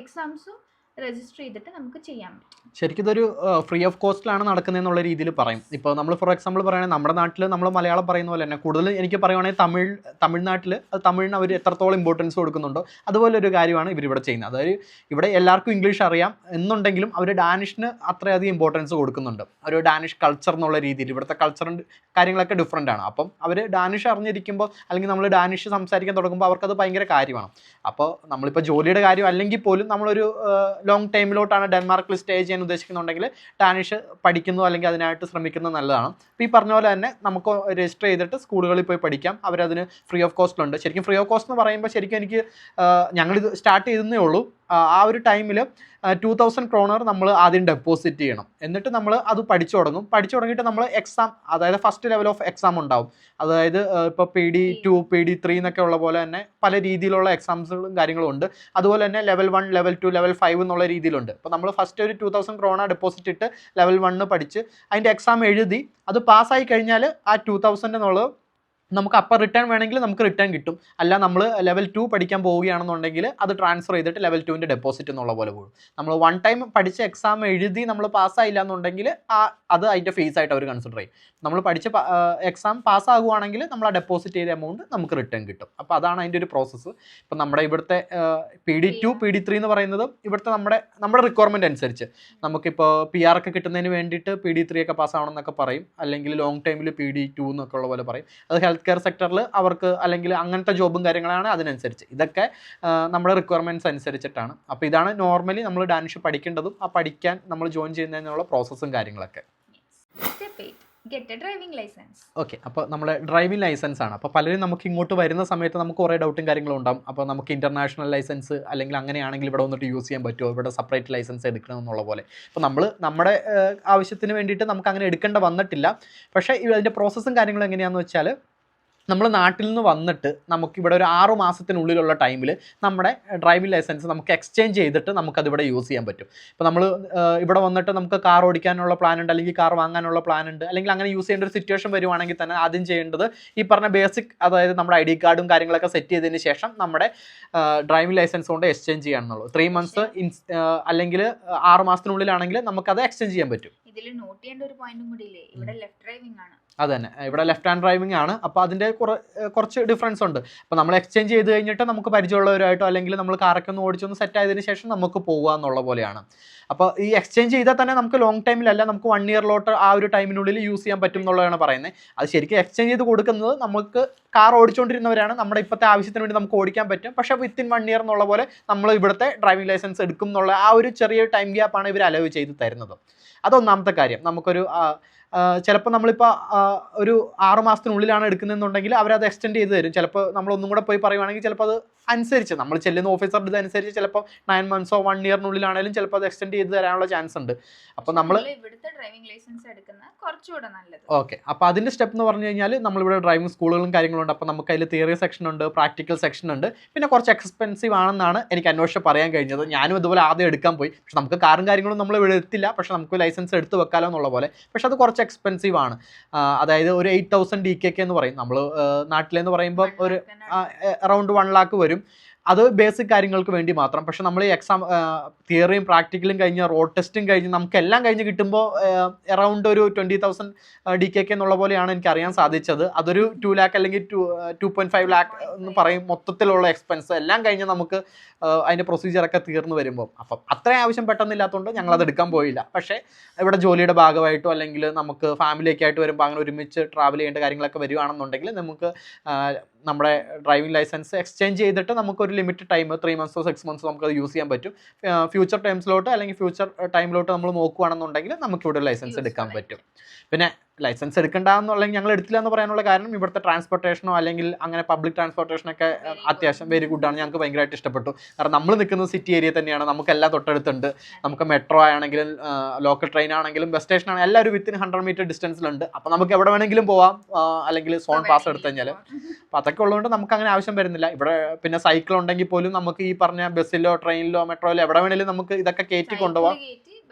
Speaker 3: എക്സാംസും രജിസ്റ്റർ ചെയ്തിട്ട് നമുക്ക് ചെയ്യാൻ പറ്റും.
Speaker 2: ശരിക്കും ഇതൊരു ഫ്രീ ഓഫ് കോസ്റ്റിലാണ് നടക്കുന്നതെന്നുള്ള രീതിയിൽ പറയും. ഇപ്പോൾ നമ്മൾ ഫോർ എക്സാമ്പിൾ പറയുകയാണെങ്കിൽ നമ്മുടെ നാട്ടിൽ നമ്മൾ മലയാളം പറയുന്ന പോലെ തന്നെ കൂടുതൽ എനിക്ക് പറയുവാണെങ്കിൽ തമിഴ്നാട്ടിൽ അത് തമിഴിന് അവർ എത്രത്തോളം ഇമ്പോർട്ടൻസ് കൊടുക്കുന്നുണ്ടോ അതുപോലെ ഒരു കാര്യമാണ് ഇവരിവിടെ ചെയ്യുന്നത്. അതായത് ഇവിടെ എല്ലാവർക്കും ഇംഗ്ലീഷ് അറിയാം എന്നുണ്ടെങ്കിലും അവർ ഡാനിഷിന് അത്രയധികം ഇമ്പോർട്ടൻസ് കൊടുക്കുന്നുണ്ട്. ഒരു ഡാനിഷ് കൾച്ചർ എന്നുള്ള രീതിയിൽ ഇവിടുത്തെ കൾച്ചറിൻ്റെ കാര്യങ്ങളൊക്കെ ഡിഫറെൻ്റ് ആണ്. അപ്പം അവർ ഡാനിഷ് അറിഞ്ഞിരിക്കുമ്പോൾ അല്ലെങ്കിൽ നമ്മൾ ഡാനിഷ് സംസാരിക്കാൻ തുടങ്ങുമ്പോൾ അവർക്കത് ഭയങ്കര കാര്യമാണ്. അപ്പോൾ നമ്മളിപ്പോൾ ജോലിയുടെ കാര്യം അല്ലെങ്കിൽ പോലും നമ്മളൊരു ലോങ് ടൈമിലോട്ടാണ് ഡെൻമാർക്കിൽ സ്റ്റേ ചെയ്യാൻ ഉദ്ദേശിക്കുന്നുണ്ടെങ്കിൽ ഡാനിഷ് പഠിക്കുന്നു അല്ലെങ്കിൽ അതിനായിട്ട് ശ്രമിക്കുന്നത് നല്ലതാണ്. അപ്പോൾ ഈ പറഞ്ഞ പോലെ തന്നെ നമുക്ക് രജിസ്റ്റർ ചെയ്തിട്ട് സ്കൂളുകളിൽ പോയി പഠിക്കാം. അവരതിന് ഫ്രീ ഓഫ് കോസ്റ്റിലുണ്ട്. ശരിക്കും ഫ്രീ ഓഫ് കോസ്റ്റ് എന്ന് പറയുമ്പോൾ ശരിക്കും എനിക്ക് ഞങ്ങളിത് സ്റ്റാർട്ട് ചെയ്തേ ഉള്ളൂ. ആ ഒരു ടൈമിൽ 2000 kroner നമ്മൾ ആദ്യം ഡെപ്പോസിറ്റ് ചെയ്യണം. എന്നിട്ട് നമ്മൾ അത് പഠിച്ചു തുടങ്ങിയിട്ട് നമ്മൾ എക്സാം, അതായത് ഫസ്റ്റ് ലെവൽ ഓഫ് എക്സാം ഉണ്ടാവും. അതായത് ഇപ്പോൾ PD2 PD3 എന്നൊക്കെ ഉള്ള പോലെ തന്നെ പല രീതിയിലുള്ള എക്സാംസുകളും കാര്യങ്ങളും ഉണ്ട്. അതുപോലെ തന്നെ ലെവൽ 1 ലെവൽ 2 ലെവൽ 5 എന്നുള്ള രീതിയിലുണ്ട്. അപ്പോൾ നമ്മൾ ഫസ്റ്റ് ഒരു 2000 kroner ഡെപ്പോസിറ്റ് ഇട്ട് ലെവൽ 1 പഠിച്ച് അതിൻ്റെ എക്സാം എഴുതി അത് പാസ്സായി കഴിഞ്ഞാൽ ആ 2000 എന്നുള്ളത് നമുക്ക് അപ്പം റിട്ടേൺ വേണമെങ്കിൽ നമുക്ക് റിട്ടേൺ കിട്ടും. അല്ല നമ്മൾ ലെവൽ 2 പഠിക്കാൻ പോവുകയാണെന്നുണ്ടെങ്കിൽ അത് ട്രാൻസ്ഫർ ചെയ്തിട്ട് ലെവൽ 2ൻ്റെ ഡെപ്പോസിറ്റ് എന്നുള്ള പോലെ പോകും. നമ്മൾ 1 ടൈം പഠിച്ച എക്സാം എഴുതി നമ്മൾ പാസ്സായില്ല എന്നുണ്ടെങ്കിൽ അത് അതിൻ്റെ ഫീസ് ആയിട്ട് അവർ കൺസിഡർ ചെയ്യും. നമ്മൾ പഠിച്ച എക്സാം പാസ്സാകുവാണെങ്കിൽ നമ്മൾ ആ ഡെപ്പോസിറ്റ് ചെയ്ത എമൗണ്ട് നമുക്ക് റിട്ടേൺ കിട്ടും. അപ്പോൾ അതാണ് അതിൻ്റെ ഒരു പ്രോസസ്സ്. ഇപ്പം നമ്മുടെ ഇവിടുത്തെ PD2 PD3 എന്ന് പറയുന്നത് ഇവിടുത്തെ നമ്മുടെ റിക്വയർമെൻറ്റ് അനുസരിച്ച് നമുക്കിപ്പോൾ PR ഒക്കെ കിട്ടുന്നതിന് വേണ്ടിയിട്ട് PD3 ഒക്കെ പാസ്സാവണം എന്നൊക്കെ പറയും. അല്ലെങ്കിൽ ലോങ് ടൈമിൽ PD2 എന്നൊക്കെ ഉള്ള പോലെ പറയും. അത് ഹെൽത്ത് കെയർ സെക്ടറിൽ അവർക്ക് അല്ലെങ്കിൽ അങ്ങനത്തെ ജോബും കാര്യങ്ങളാണ് അതിനനുസരിച്ച്. ഇതൊക്കെ നമ്മുടെ റിക്വയർമെൻറ്റ്സ് അനുസരിച്ചിട്ടാണ്. അപ്പോൾ ഇതാണ് നോർമലി നമ്മൾ ഡാനിഷ് പഠിക്കേണ്ടതും ആ പഠിക്കാൻ നമ്മൾ ജോയിൻ ചെയ്യുന്നതിനുള്ള പ്രോസസ്സും കാര്യങ്ങളൊക്കെ.
Speaker 3: Get a driving licence.
Speaker 2: Okay, അപ്പോൾ നമ്മുടെ ഡ്രൈവിംഗ് ലൈസൻസ് ആണ്. അപ്പോൾ പലരും നമുക്ക് ഇങ്ങോട്ട് വരുന്ന സമയത്ത് നമുക്ക് കുറേ ഡൗട്ടും കാര്യങ്ങളും ഉണ്ടാകും. അപ്പോൾ നമുക്ക് ഇൻ്റർനാഷണൽ ലൈസൻസ് അല്ലെങ്കിൽ അങ്ങനെയാണെങ്കിൽ ഇവിടെ വന്നിട്ട് യൂസ് ചെയ്യാൻ പറ്റുമോ, ഇവിടെ സെപ്പറേറ്റ് ലൈസൻസ് എടുക്കണം എന്നുള്ള പോലെ. അപ്പോൾ നമ്മുടെ ആവശ്യത്തിന് വേണ്ടിയിട്ട് നമുക്ക് അങ്ങനെ എടുക്കേണ്ട വന്നിട്ടില്ല. പക്ഷേ അതിൻ്റെ പ്രോസസ്സും കാര്യങ്ങളും എങ്ങനെയാണെന്ന് വെച്ചാൽ നമ്മൾ നാട്ടിൽ നിന്ന് വന്നിട്ട് നമുക്കിവിടെ ഒരു 6 മാസത്തിനുള്ളിലുള്ള ടൈമിൽ നമ്മുടെ ഡ്രൈവിംഗ് ലൈസൻസ് നമുക്ക് എക്സ്ചേഞ്ച് ചെയ്തിട്ട് നമുക്കതിവിടെ യൂസ് ചെയ്യാൻ പറ്റും. ഇപ്പോൾ നമ്മൾ ഇവിടെ വന്നിട്ട് നമുക്ക് കാർ ഓടിക്കാനുള്ള പ്ലാൻ ഉണ്ട്, അല്ലെങ്കിൽ കാർ വാങ്ങാനുള്ള പ്ലാൻ ഉണ്ട്, അല്ലെങ്കിൽ അങ്ങനെ യൂസ് ചെയ്യേണ്ട ഒരു സിറ്റുവേഷൻ വരുവാണെങ്കിൽ തന്നെ ആദ്യം ചെയ്യേണ്ടത് ഈ പറഞ്ഞ ബേസിക്, അതായത് നമ്മുടെ ID കാർഡും കാര്യങ്ങളൊക്കെ സെറ്റ് ചെയ്തതിന് ശേഷം നമ്മുടെ ഡ്രൈവിംഗ് ലൈസൻസ് കൊണ്ട് എക്സ്ചേഞ്ച് ചെയ്യാമെന്നുള്ളൂ. 3 months അല്ലെങ്കിൽ 6 മാസത്തിനുള്ളിലാണെങ്കിൽ നമുക്കത് എക്സ്ചേഞ്ച് ചെയ്യാൻ പറ്റും.
Speaker 3: ഇതിൽ നോട്ട് ചെയ്യേണ്ട ഒരു പോയിന്റും കൂടി ഇല്ലേ, ഇവിടെ ലെഫ്റ്റ് ഡ്രൈവിംഗ് ആണ്.
Speaker 2: അത് തന്നെ, ഇവിടെ ലെഫ്റ്റ് ഹാൻഡ് ഡ്രൈവിംഗ് ആണ്. അപ്പോൾ അതിൻ്റെ കുറച്ച് ഡിഫറൻസ് ഉണ്ട്. അപ്പോൾ നമ്മൾ എക്സ്ചേഞ്ച് ചെയ്ത് കഴിഞ്ഞിട്ട് നമുക്ക് പരിചയമുള്ളവരായിട്ടോ അല്ലെങ്കിൽ നമ്മൾ കാറൊക്കെ ഒന്ന് ഓടിച്ചൊന്ന് സെറ്റ് ആയതിനു ശേഷം നമുക്ക് പോകുക എന്നുള്ള പോലെയാണ്. അപ്പോൾ ഈ എക്സ്ചേഞ്ച് ചെയ്താൽ തന്നെ നമുക്ക് ലോങ് ടൈമിലല്ല, നമുക്ക് 1 yearലോട്ട് ആ ഒരു ടൈമിനുള്ളിൽ യൂസ് ചെയ്യാൻ പറ്റും എന്നുള്ളതാണ് പറയുന്നത്. അത് ശരിക്കും എക്സ്ചേഞ്ച് ചെയ്ത് കൊടുക്കുന്നത് നമുക്ക് കാർ ഓടിച്ചുകൊണ്ടിരുന്നവരാണ്, നമ്മുടെ ഇപ്പോഴത്തെ ആവശ്യത്തിന് വേണ്ടി നമുക്ക് ഓടിക്കാൻ പറ്റും. പക്ഷേ വിത്തിൻ 1 year എന്നുള്ള പോലെ നമ്മൾ ഇവിടുത്തെ ഡ്രൈവിംഗ് ലൈസൻസ് എടുക്കും എന്നുള്ള ആ ഒരു ചെറിയ ടൈം ഗ്യാപ്പാണ് ഇവർ അലവ് ചെയ്ത് തരുന്നത്. അതൊന്നാമത്തെ കാര്യം. നമുക്കൊരു ചിലപ്പോൾ നമ്മളിപ്പോൾ ഒരു 6 മാസത്തിനുള്ളിലാണ് എടുക്കുന്നതെന്നുണ്ടെങ്കിൽ അവരത് എക്സ്റ്റെൻഡ് ചെയ്ത് തരും. ചിലപ്പോൾ നമ്മളൊന്നും കൂടെ പോയി പറയുവാണെങ്കിൽ ചിലപ്പോൾ അത് അനുസരിച്ച് നമ്മൾ ചെല്ലുന്ന ഓഫീസറുടെ ഇതനുസരിച്ച് ചിലപ്പോൾ 9 മന്ത്സോ 1 ഇയറിനുള്ളിലാണെങ്കിലും ചിലപ്പോൾ അത് എക്സ്റ്റെൻഡ് ചെയ്ത് തരാനുള്ള ചാൻസ് ഉണ്ട്. അപ്പോൾ നമ്മൾ
Speaker 3: ഇവിടുത്തെ ഡ്രൈവിംഗ് ലൈസൻസ് എടുക്കുന്ന കുറച്ചുകൂടെ നല്ലത്.
Speaker 2: ഓക്കെ, അപ്പോൾ അതിൻ്റെ സ്റ്റെപ്പ് എന്ന് പറഞ്ഞു കഴിഞ്ഞാൽ നമ്മളിവിടെ ഡ്രൈവിംഗ് സ്കൂളുകളും കാര്യങ്ങളുണ്ട്. അപ്പോൾ നമുക്ക് അതിൽ തിയറി സെക്ഷൻ ഉണ്ട്, പ്രാക്ടിക്കൽ സെക്ഷൻ ഉണ്ട്. പിന്നെ കുറച്ച് എക്സ്പെൻസീവ് ആണെന്നാണ് എനിക്ക് അന്വേഷിച്ച് പറയാൻ കഴിഞ്ഞത്. ഞാനും ഇതുപോലെ ആദ്യം എടുക്കാൻ പോയി, പക്ഷെ നമുക്ക് കാറും കാര്യങ്ങളും നമ്മൾ ഇവിടെ എത്തില്ല, പക്ഷെ നമുക്ക് ലൈസൻസ് എടുത്ത് വെക്കാലോ എന്നുള്ള പോലെ. പക്ഷെ അത് കുറച്ച് എക്സ്പെൻസീവ് ആണ്. അതായത് ഒരു 8,000 DKK എന്ന് പറയും. നമ്മൾ നാട്ടിലെന്ന് പറയുമ്പോൾ ഒരു അറൗണ്ട് 1 lakh വരും. അത് ബേസിക് കാര്യങ്ങൾക്ക് വേണ്ടി മാത്രം. പക്ഷെ നമ്മൾ ഈ എക്സാം തിയറിയും പ്രാക്ടിക്കലും കഴിഞ്ഞ് റോഡ് ടെസ്റ്റും കഴിഞ്ഞ് നമുക്കെല്ലാം കഴിഞ്ഞ് കിട്ടുമ്പോൾ അറൗണ്ട് ഒരു 20,000 DKK എന്നുള്ള പോലെയാണ് എനിക്ക് അറിയാൻ സാധിച്ചത്. അതൊരു 2 lakh അല്ലെങ്കിൽ 2.5 lakh എന്ന് പറയും മൊത്തത്തിലുള്ള എക്സ്പെൻസ് എല്ലാം കഴിഞ്ഞ് നമുക്ക് അതിൻ്റെ പ്രൊസീജിയറൊക്കെ തീർന്നു വരുമ്പോൾ. അപ്പം അത്രയും ആവശ്യം പെട്ടെന്നില്ലാത്തതുകൊണ്ട് ഞങ്ങളത് എടുക്കാൻ പോയില്ല. പക്ഷേ ഇവിടെ ജോലിയുടെ ഭാഗമായിട്ടോ അല്ലെങ്കിൽ നമുക്ക് ഫാമിലിയൊക്കെ ആയിട്ട് വരുമ്പോൾ അങ്ങനെ ഒരുമിച്ച് ട്രാവൽ ചെയ്യേണ്ട കാര്യങ്ങളൊക്കെ വരുവാണെന്നുണ്ടെങ്കിൽ നമുക്ക് നമ്മുടെ ഡ്രൈവിംഗ് ലൈസൻസ് എക്സ്ചേഞ്ച് ചെയ്തിട്ട് നമുക്കൊരു ലിമിറ്റഡ് ടൈം 3 months 6 months നമുക്കത് യൂസ് ചെയ്യാൻ പറ്റും. ഫ്യൂച്ചർ ടൈംസിലോട്ട് അല്ലെങ്കിൽ ഫ്യൂച്ചർ ടൈമിലോട്ട് നമ്മൾ നോക്കുകയാണെന്നുണ്ടെങ്കിൽ നമുക്കിവിടെ ലൈസൻസ് എടുക്കാൻ പറ്റും. പിന്നെ ലൈസൻസ് എടുക്കണ്ടെന്നുണ്ടെങ്കിൽ ഞങ്ങൾ എടുത്തില്ല എന്ന് പറയാനുള്ള കാരണം ഇവിടുത്തെ ട്രാൻസ്പോർട്ടേഷനോ അല്ലെങ്കിൽ അങ്ങനെ പബ്ലിക് ട്രാൻസ്പോർട്ടേഷനൊക്കെ അത്യാവശ്യം വെരി ഗുഡാണ്. ഞങ്ങൾക്ക് ഭയങ്കരമായിട്ട് ഇഷ്ടപ്പെട്ടു. കാരണം നമ്മൾ നിൽക്കുന്നത് സിറ്റി ഏരിയ തന്നെയാണ്, നമുക്കെല്ലാം തൊട്ടടുത്തുണ്ട്. നമുക്ക് മെട്രോ ആണെങ്കിലും ലോക്കൽ ട്രെയിൻ ആണെങ്കിലും ബസ് സ്റ്റേഷൻ ആണെങ്കിലും എല്ലാവരും വിത്തിൻ 100 meter ഡിസ്റ്റൻസിലുണ്ട്. അപ്പോൾ നമുക്ക് എവിടെ വേണമെങ്കിലും പോവാം, അല്ലെങ്കിൽ സോൺ പാസ് എടുത്തു കഴിഞ്ഞാൽ. അപ്പോൾ അതൊക്കെ ഉള്ളതുകൊണ്ട് നമുക്ക് അങ്ങനെ ആവശ്യം വരുന്നില്ല. ഇവിടെ പിന്നെ സൈക്കിൾ ഉണ്ടെങ്കിൽ പോലും നമുക്ക് ഈ പറഞ്ഞ ബസ്സിലോ ട്രെയിനിലോ മെട്രോയിലോ എവിടെ വേണമെങ്കിലും നമുക്ക് ഇതൊക്കെ കയറ്റി കൊണ്ടുപോകാം.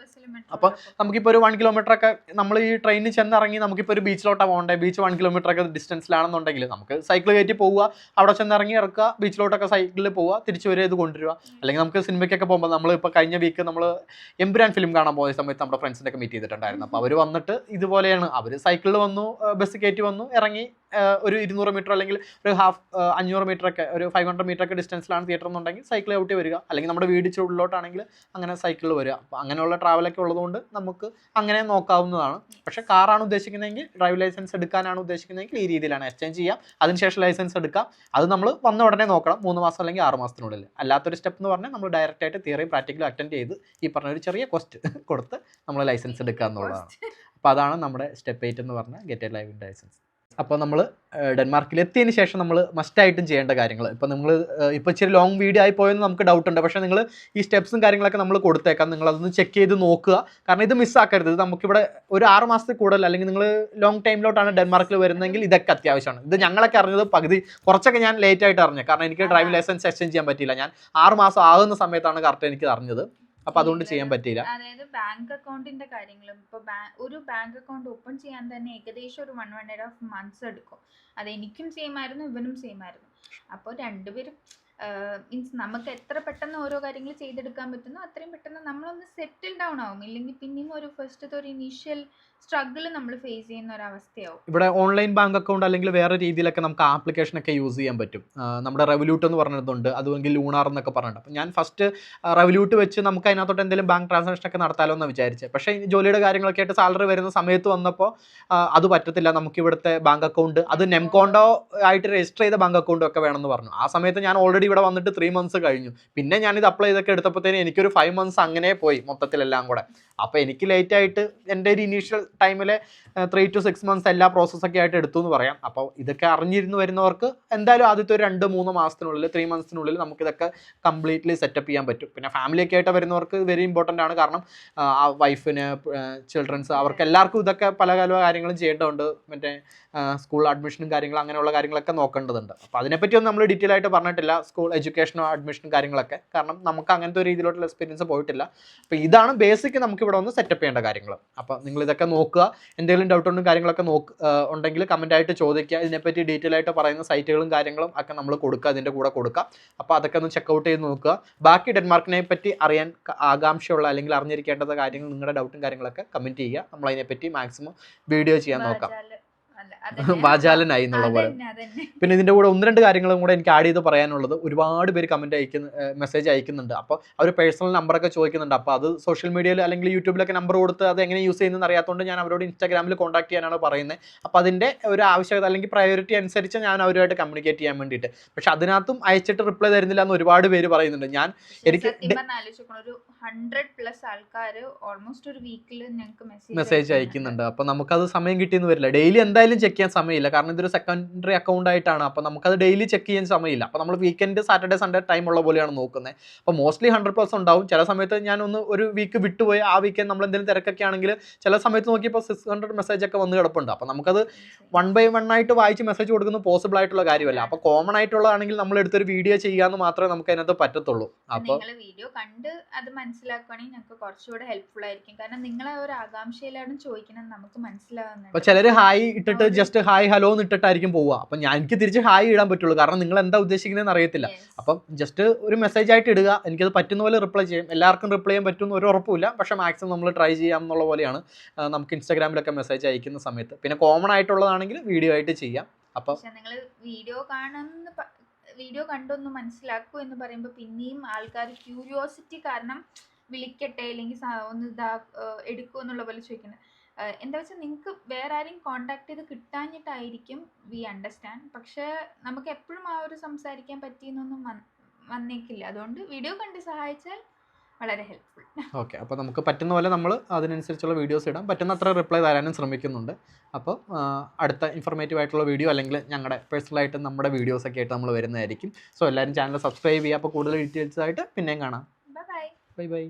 Speaker 2: അപ്പോൾ നമുക്കിപ്പോൾ ഒരു 1 kilometer ഒക്കെ നമ്മൾ ഈ ട്രെയിനിൽ ചെന്നിറങ്ങി നമുക്കിപ്പോൾ ഒരു ബീച്ചിലോട്ടാണ് പോകേണ്ടത്. ബീച്ച് 1 kilometer ഒക്കെ ഡിസ്റ്റൻസിലാണെന്നുണ്ടെങ്കിൽ നമുക്ക് സൈക്കിൾ കയറ്റി പോവുക, അവിടെ ചെന്നിറങ്ങി ഇറക്കുക, ബീച്ചിലോട്ടൊക്കെ സൈക്കിളിൽ പോവുക, തിരിച്ചു വരെ ഇത് കൊണ്ടുവരിക. അല്ലെങ്കിൽ നമുക്ക് സിനിമയ്ക്കൊക്കെ പോകുമ്പോൾ നമ്മളിപ്പോൾ കഴിഞ്ഞ വീക്ക് നമ്മൾ എമ്പുരാൻ ഫിലിം കാണാൻ പോകുന്ന സമയത്ത് നമ്മുടെ ഫ്രണ്ട്സിനൊക്കെ മീറ്റ് ചെയ്തിട്ടുണ്ടായിരുന്നു. അപ്പോൾ അവർ വന്നിട്ട് ഇതുപോലെയാണ്, അവർ സൈക്കിളിൽ വന്നു, ബസ് കയറ്റി വന്നു, ഇറങ്ങി ഒരു 200 meter അല്ലെങ്കിൽ ഒരു 500 meter ഒക്കെ ഒരു 500 meter ഒക്കെ ഡിസ്റ്റൻസിലാണ് തിയേറ്റർ എന്നുണ്ടെങ്കിൽ സൈക്കിൾ ഔട്ടി വരിക. അല്ലെങ്കിൽ നമ്മുടെ വീട് ചുള്ളിലോട്ടാണെങ്കിൽ അങ്ങനെ സൈക്കിളിൽ വരിക. അപ്പോൾ അങ്ങനെയുള്ള ട്രാവലൊക്കെ ഉള്ളതുകൊണ്ട് നമുക്ക് അങ്ങനെ നോക്കാവുന്നതാണ്. പക്ഷേ കാറാണ് ഉദ്ദേശിക്കുന്നതെങ്കിൽ, ഡ്രൈവിംഗ് ലൈസൻസ് എടുക്കാനാണ് ഉദ്ദേശിക്കുന്നതെങ്കിൽ ഈ രീതിയിലാണ് എക്സ്ചേഞ്ച് ചെയ്യാം. അതിനുശേഷം ലൈസൻസ് എടുക്കാം. അത് നമ്മൾ വന്ന ഉടനെ നോക്കണം, 3 മാസം അല്ലെങ്കിൽ 6 മാസത്തിനുള്ളിൽ. അല്ലാത്തൊരു സ്റ്റെപ്പ് എന്ന് പറഞ്ഞാൽ നമ്മൾ ഡയറക്റ്റ് ആയിട്ട് തിയറിയും പ്രാക്ടിക്കലും അറ്റൻഡ് ചെയ്ത് ഈ പറഞ്ഞ ഒരു ചെറിയ കോസ്റ്റ് കൊടുത്ത് നമ്മൾ ലൈസൻസ് എടുക്കുക എന്നുള്ളതാണ്. അപ്പോൾ അതാണ് നമ്മുടെ സ്റ്റെപ്പ് 8 എന്ന് പറഞ്ഞാൽ ഗെറ്റ് എ ഡ്രൈവിംഗ് ലൈസൻസ്. അപ്പോൾ നമ്മൾ ഡെൻമാർക്കിൽ എത്തിയതിന് ശേഷം നമ്മൾ മസ്റ്റായിട്ടും ചെയ്യേണ്ട കാര്യങ്ങൾ, ഇപ്പോൾ നിങ്ങൾ ഇപ്പോൾ ഇച്ചിരി ലോങ് വീഡിയോ ആയി പോയെന്ന് നമുക്ക് ഡൗട്ട് ഉണ്ട്. പക്ഷേ നിങ്ങൾ ഈ സ്റ്റെപ്സും കാര്യങ്ങളൊക്കെ നമ്മൾ കൊടുത്തേക്കാം. നിങ്ങളതൊന്ന് ചെക്ക് ചെയ്ത് നോക്കുക. കാരണം ഇത് മിസ്സാക്കരുത്. ഇത് നമുക്കിവിടെ ഒരു 6 മാസത്തിൽ കൂടുതൽ അല്ലെങ്കിൽ നിങ്ങൾ ലോങ് ടൈമിലോട്ടാണ് ഡെൻമാർക്കിൽ വരുന്നതെങ്കിൽ ഇതൊക്കെ അത്യാവശ്യമാണ്. ഇത് ഞങ്ങളൊക്കെ അറിഞ്ഞത് പകുതി കുറച്ചൊക്കെ ഞാൻ ലേറ്റ് ആയിട്ട് അറിഞ്ഞത്. കാരണം എനിക്ക് ഡ്രൈവിംഗ് ലൈസൻസ് എക്സ്ചേഞ്ച് ചെയ്യാൻ പറ്റിയില്ല. ഞാൻ 6 മാസം ആകുന്ന സമയത്താണ് കറക്റ്റ് എനിക്ക് അറിഞ്ഞത്. അപ്പൊ അതുകൊണ്ട് ചെയ്യാൻ പറ്റിയില്ല.
Speaker 3: അതായത് ബാങ്ക് അക്കൗണ്ടിന്റെ കാര്യങ്ങളും ഇപ്പൊ ഒരു ബാങ്ക് അക്കൗണ്ട് ഓപ്പൺ ചെയ്യാൻ തന്നെ ഏകദേശം ഒരു 1.5 months എടുക്കും. അത് എനിക്കും സെയിം ആയിരുന്നു, ഇവനും സെയിം ആയിരുന്നു. അപ്പോൾ രണ്ടുപേരും മീൻസ് നമുക്ക് എത്ര പെട്ടെന്ന് ഓരോ കാര്യങ്ങൾ ചെയ്തെടുക്കാൻ പറ്റുന്നോ അത്രയും പെട്ടെന്ന് നമ്മളൊന്ന് സെറ്റിൽ ഡൗൺ ആവും. ഇല്ലെങ്കിൽ പിന്നെയും ഒരു ഫസ്റ്റത്തെ ഒരു ഇനീഷ്യൽ സ്ട്രഗിൾ നമ്മൾ ഫേസ് ചെയ്യുന്ന ഒരു അവസ്ഥയാവും.
Speaker 2: ഇവിടെ ഓൺലൈൻ ബാങ്ക് അക്കൗണ്ട് അല്ലെങ്കിൽ വേറെ രീതിയിലൊക്കെ നമുക്ക് ആപ്ലിക്കേഷനൊക്കെ യൂസ് ചെയ്യാൻ പറ്റും. നമ്മുടെ റെവല്യൂട്ട് എന്ന് പറഞ്ഞിട്ടുണ്ട്, അതുമെങ്കിൽ ലൂണാർ എന്നൊക്കെ പറഞ്ഞിട്ട്. അപ്പം ഞാൻ ഫസ്റ്റ് റെവല്യൂട്ട് വെച്ച് നമുക്ക് അതിനകത്തോട്ട് എന്തെങ്കിലും ബാങ്ക് ട്രാൻസാക്ഷൻ ഒക്കെ നടത്താമല്ലോ എന്ന് വിചാരിച്ചത്. പക്ഷേ ജോലിയുടെ കാര്യങ്ങളൊക്കെ ആയിട്ട് സാലറി വരുന്ന സമയത്ത് വന്നപ്പോൾ അത് പറ്റത്തില്ല. നമുക്ക് ഇവിടുത്തെ ബാങ്ക് അക്കൗണ്ട് അത് നെംകോണ്ടോ ആയിട്ട് രജിസ്റ്റർ ചെയ്ത ബാങ്ക് അക്കൗണ്ടും ഒക്കെ വേണമെന്ന് പറഞ്ഞു. ആ സമയത്ത് ഞാൻ ഓൾറെഡി ഇവിടെ വന്നിട്ട് 3 months കഴിഞ്ഞു. പിന്നെ ഞാനിത് അപ്ലൈ ചെയ്തൊക്കെ എടുത്തപ്പോഴത്തേനും എനിക്കൊരു 5 months അങ്ങനെ പോയി മൊത്തത്തിലെല്ലാം കൂടെ. അപ്പോൾ എനിക്ക് ലേറ്റ് ആയിട്ട് എൻ്റെ ഒരു ഇനീഷ്യൽ ടൈമിലെ 3 to 6 months എല്ലാ പ്രോസസ്സൊക്കെ ആയിട്ട് എടുത്തു എന്ന് പറയാം. അപ്പോൾ ഇതൊക്കെ അറിഞ്ഞിരുന്ന് വരുന്നവർക്ക് എന്തായാലും ആദ്യത്തെ ഒരു 2-3 മാസത്തിനുള്ളിൽ 3 monthsനുള്ളിൽ നമുക്കിതൊക്കെ കംപ്ലീറ്റ്ലി സെറ്റപ്പ് ചെയ്യാൻ പറ്റും. പിന്നെ ഫാമിലിയൊക്കെ ആയിട്ട് വരുന്നവർക്ക് വെരി ഇമ്പോർട്ടൻ്റ് ആണ്. കാരണം വൈഫിന്, ചിൽഡ്രൻസ്, അവർക്ക് എല്ലാവർക്കും ഇതൊക്കെ പല കാര്യങ്ങളും ചെയ്യേണ്ടതുണ്ട്. മറ്റേ സ്കൂൾ അഡ്മിഷനും കാര്യങ്ങളും അങ്ങനെയുള്ള കാര്യങ്ങളൊക്കെ നോക്കേണ്ടതുണ്ട്. അപ്പോൾ അതിനെപ്പറ്റിയൊന്നും നമ്മൾ ഡീറ്റെയിൽ ആയിട്ട് പറഞ്ഞിട്ടില്ല, സ്കൂൾ എഡ്യൂക്കേഷനോ അഡ്മിഷനും കാര്യങ്ങളൊക്കെ. കാരണം നമുക്ക് അങ്ങനത്തെ ഒരു രീതിയിലോട്ടുള്ള എക്സ്പീരിയൻസ് പോയിട്ടില്ല. അപ്പോൾ ഇതാണ് ബേസിക് നമുക്ക് ഇവിടെ ഒന്ന് സെറ്റപ്പ് ചെയ്യേണ്ട കാര്യങ്ങൾ. അപ്പോൾ നിങ്ങൾ ഇതൊക്കെ നോക്കുക. എന്തെങ്കിലും ഡൗട്ടും കാര്യങ്ങളൊക്കെ ഉണ്ടെങ്കിൽ കമൻ്റ് ആയിട്ട് ചോദിക്കുക. ഇതിനെപ്പറ്റി ഡീറ്റെയിൽ ആയിട്ട് പറയുന്ന സൈറ്റുകളും കാര്യങ്ങളും ഒക്കെ നമ്മൾ കൊടുക്കുക, അതിൻ്റെ കൂടെ കൊടുക്കുക. അപ്പോൾ അതൊക്കെ ഒന്ന് ചെക്കൗട്ട് ചെയ്ത് നോക്കുക. ബാക്കി ഡെൻമാർക്കിനെ പറ്റി അറിയാൻ ആകാംക്ഷയുള്ള അല്ലെങ്കിൽ അറിഞ്ഞിരിക്കേണ്ടത് കാര്യങ്ങൾ, നിങ്ങളുടെ ഡൗട്ടും കാര്യങ്ങളൊക്കെ കമൻറ്റ് ചെയ്യുക. നമ്മൾ അതിനെപ്പറ്റി മാക്സിമം വീഡിയോ ചെയ്യാൻ നോക്കാം. വാചാലനായി എന്നുള്ള പോലെ. പിന്നെ ഇതിൻ്റെ കൂടെ 1-2 കാര്യങ്ങളും കൂടെ എനിക്ക് ആഡ് ചെയ്ത് പറയാനുള്ളത്, ഒരുപാട് പേര് കമൻറ്റ് മെസ്സേജ് അയക്കുന്നുണ്ട്. അപ്പോൾ അവർ പേഴ്സണൽ നമ്പറൊക്കെ ചോദിക്കുന്നുണ്ട്. അപ്പോൾ അത് സോഷ്യൽ മീഡിയയിൽ അല്ലെങ്കിൽ യൂട്യൂബിലൊക്കെ നമ്പർ കൊടുത്ത് അത് എങ്ങനെ യൂസ് ചെയ്യുന്നതെന്ന് അറിയാത്തതുകൊണ്ട് ഞാൻ അവരോട് ഇൻസ്റ്റാഗ്രാമിൽ കോൺടാക്ട് ചെയ്യാനാണ് പറയുന്നത്. അപ്പോൾ അതിൻ്റെ ഒരു ആവശ്യകത അല്ലെങ്കിൽ പ്രയോറിറ്റി അനുസരിച്ച് ഞാൻ അവരുമായിട്ട് കമ്മ്യൂണിക്കേറ്റ് ചെയ്യാൻ വേണ്ടിയിട്ട്. പക്ഷെ അതിനകത്തും അയച്ചിട്ട് റിപ്ലൈ തരുന്നില്ല എന്ന് ഒരുപാട് പേര് പറയുന്നുണ്ട്. എനിക്ക്
Speaker 3: 100+ ആൾക്കാർ ഓൾമോസ്റ്റ് ഒരു വീക്കിൽ ഞങ്ങൾക്ക്
Speaker 2: മെസ്സേജ് അയക്കുന്നുണ്ട്. അപ്പോൾ നമുക്കത് സമയം കിട്ടിയെന്ന് വരില്ല. ഡെയിലി എന്തായാലും ചെക്ക് ചെയ്യാൻ സമയമില്ല, കാരണം ഇതൊരു സെക്കൻഡറി അക്കൗണ്ട് ആയിട്ടാണ്. അപ്പോൾ നമുക്കത് ഡെയിലി ചെക്ക് ചെയ്യാൻ സമയമില്ല. അപ്പോൾ നമ്മൾ വീക്കെൻഡ് സാറ്റർഡേ സൺഡേ ടൈം ഉള്ള പോലെയാണ് നോക്കുന്നത്. അപ്പോൾ മോസ്റ്റ്ലി 100+ ഉണ്ടാവും. ചില സമയത്ത് ഞാൻ ഒരു വീക്ക് വിട്ടുപോയി, ആ വീക്കെൻഡ് നമ്മൾ എന്തെങ്കിലും തിരക്കൊക്കെ ആണെങ്കിൽ ചില സമയത്ത് നോക്കിയപ്പോൾ 600 മെസ്സേജ് ഒക്കെ വന്ന് കിടപ്പുണ്ട്. അപ്പോൾ നമുക്കത് 1 by 1 ആയിട്ട് വായിച്ച് മെസ്സേജ് കൊടുക്കുന്നത് പോസിബിൾ ആയിട്ടുള്ള കാര്യമല്ല. അപ്പോൾ കോമൺ ആയിട്ടുള്ളതാണെങ്കിൽ നമ്മൾ എടുത്തൊരു വീഡിയോ ചെയ്യാമെന്ന് മാത്രമേ നമുക്ക് അതിനകത്ത് പറ്റത്തുള്ളൂ. അപ്പോൾ
Speaker 3: വീഡിയോ കണ്ട് അത് മനസ്സിലാക്കുകയാണെങ്കിൽ ഞങ്ങൾക്ക് കുറച്ചുകൂടെ ഹെൽപ്ഫുൾ ആയിരിക്കും. കാരണം നിങ്ങളെ ഒരു ആകാംക്ഷയിലാണ് ചോദിക്കുന്നത്, നമുക്ക് മനസ്സിലാവുന്നത്.
Speaker 2: അപ്പോൾ ചിലർ ഹായ് ഇട്ടിട്ട് ജസ്റ്റ് ഹായ് ഹലോ എന്ന് ഇട്ടിട്ടായിരിക്കും പോവുക. അപ്പം എനിക്ക് തിരിച്ച് ഹായ് ഇടാൻ പറ്റുള്ളൂ, കാരണം നിങ്ങൾ എന്താ ഉദ്ദേശിക്കുന്നതെന്ന് അറിയത്തില്ല. അപ്പം ജസ്റ്റ് ഒരു മെസ്സേജ് ആയിട്ട് ഇടുക, എനിക്കത് പറ്റുന്ന പോലെ റിപ്ലൈ ചെയ്യും. എല്ലാവർക്കും റിപ്ലൈ ചെയ്യാൻ പറ്റുമെന്ന് ഒരു ഉറപ്പില്ല, പക്ഷേ മാക്സിമം നമ്മൾ ട്രൈ ചെയ്യാം എന്നുള്ള പോലെയാണ് നമുക്ക് ഇൻസ്റ്റാഗ്രാമിലൊക്കെ മെസ്സേജ് അയക്കുന്ന സമയത്ത്. പിന്നെ കോമൺ ആയിട്ടുള്ളതാണെങ്കിൽ വീഡിയോ ആയിട്ട് ചെയ്യാം. അപ്പോൾ
Speaker 3: നിങ്ങൾ വീഡിയോ കണ്ടൊന്ന് മനസ്സിലാക്കൂ എന്ന് പറയുമ്പോൾ പിന്നെയും ആൾക്കാർ ക്യൂരിയോസിറ്റി കാരണം വിളിക്കട്ടെ അല്ലെങ്കിൽ ഒന്ന് എടുക്കൂ എന്നുള്ള പോലെ ചോദിക്കുന്നത്. എന്താ വെച്ചാൽ നിങ്ങൾക്ക് വേറെ ആരെയും കോണ്ടാക്ട് ചെയ്ത് കിട്ടാഞ്ഞിട്ടായിരിക്കും, വി അണ്ടർസ്റ്റാൻഡ്. പക്ഷെ നമുക്ക് എപ്പോഴും ആ ഒരു സംസാരിക്കാൻ പറ്റിയെന്നൊന്നും വന്നേക്കില്ല. അതുകൊണ്ട് വീഡിയോ കണ്ട് സഹായിച്ചാൽ വളരെ ഹെൽപ്ഫുൾ.
Speaker 2: ഓക്കെ, അപ്പോൾ നമുക്ക് പറ്റുന്ന പോലെ നമ്മൾ അതിനനുസരിച്ചുള്ള വീഡിയോസ് ഇടാം, പറ്റുന്ന അത്ര റിപ്ലൈ തരാനും ശ്രമിക്കുന്നുണ്ട്. അപ്പോൾ അടുത്ത ഇൻഫർമേറ്റീവ് ആയിട്ടുള്ള വീഡിയോ അല്ലെങ്കിൽ ഞങ്ങളുടെ പേഴ്സണലായിട്ട് നമ്മുടെ വീഡിയോസൊക്കെ ആയിട്ട് നമ്മൾ വരുന്നതായിരിക്കും. സോ എല്ലാവരും ചാനൽ സബ്സ്ക്രൈബ് ചെയ്യുക. അപ്പോൾ കൂടുതൽ ഡീറ്റെയിൽസ് ആയിട്ട് പിന്നെയും കാണാം.
Speaker 3: Bye bye.
Speaker 2: Bye bye.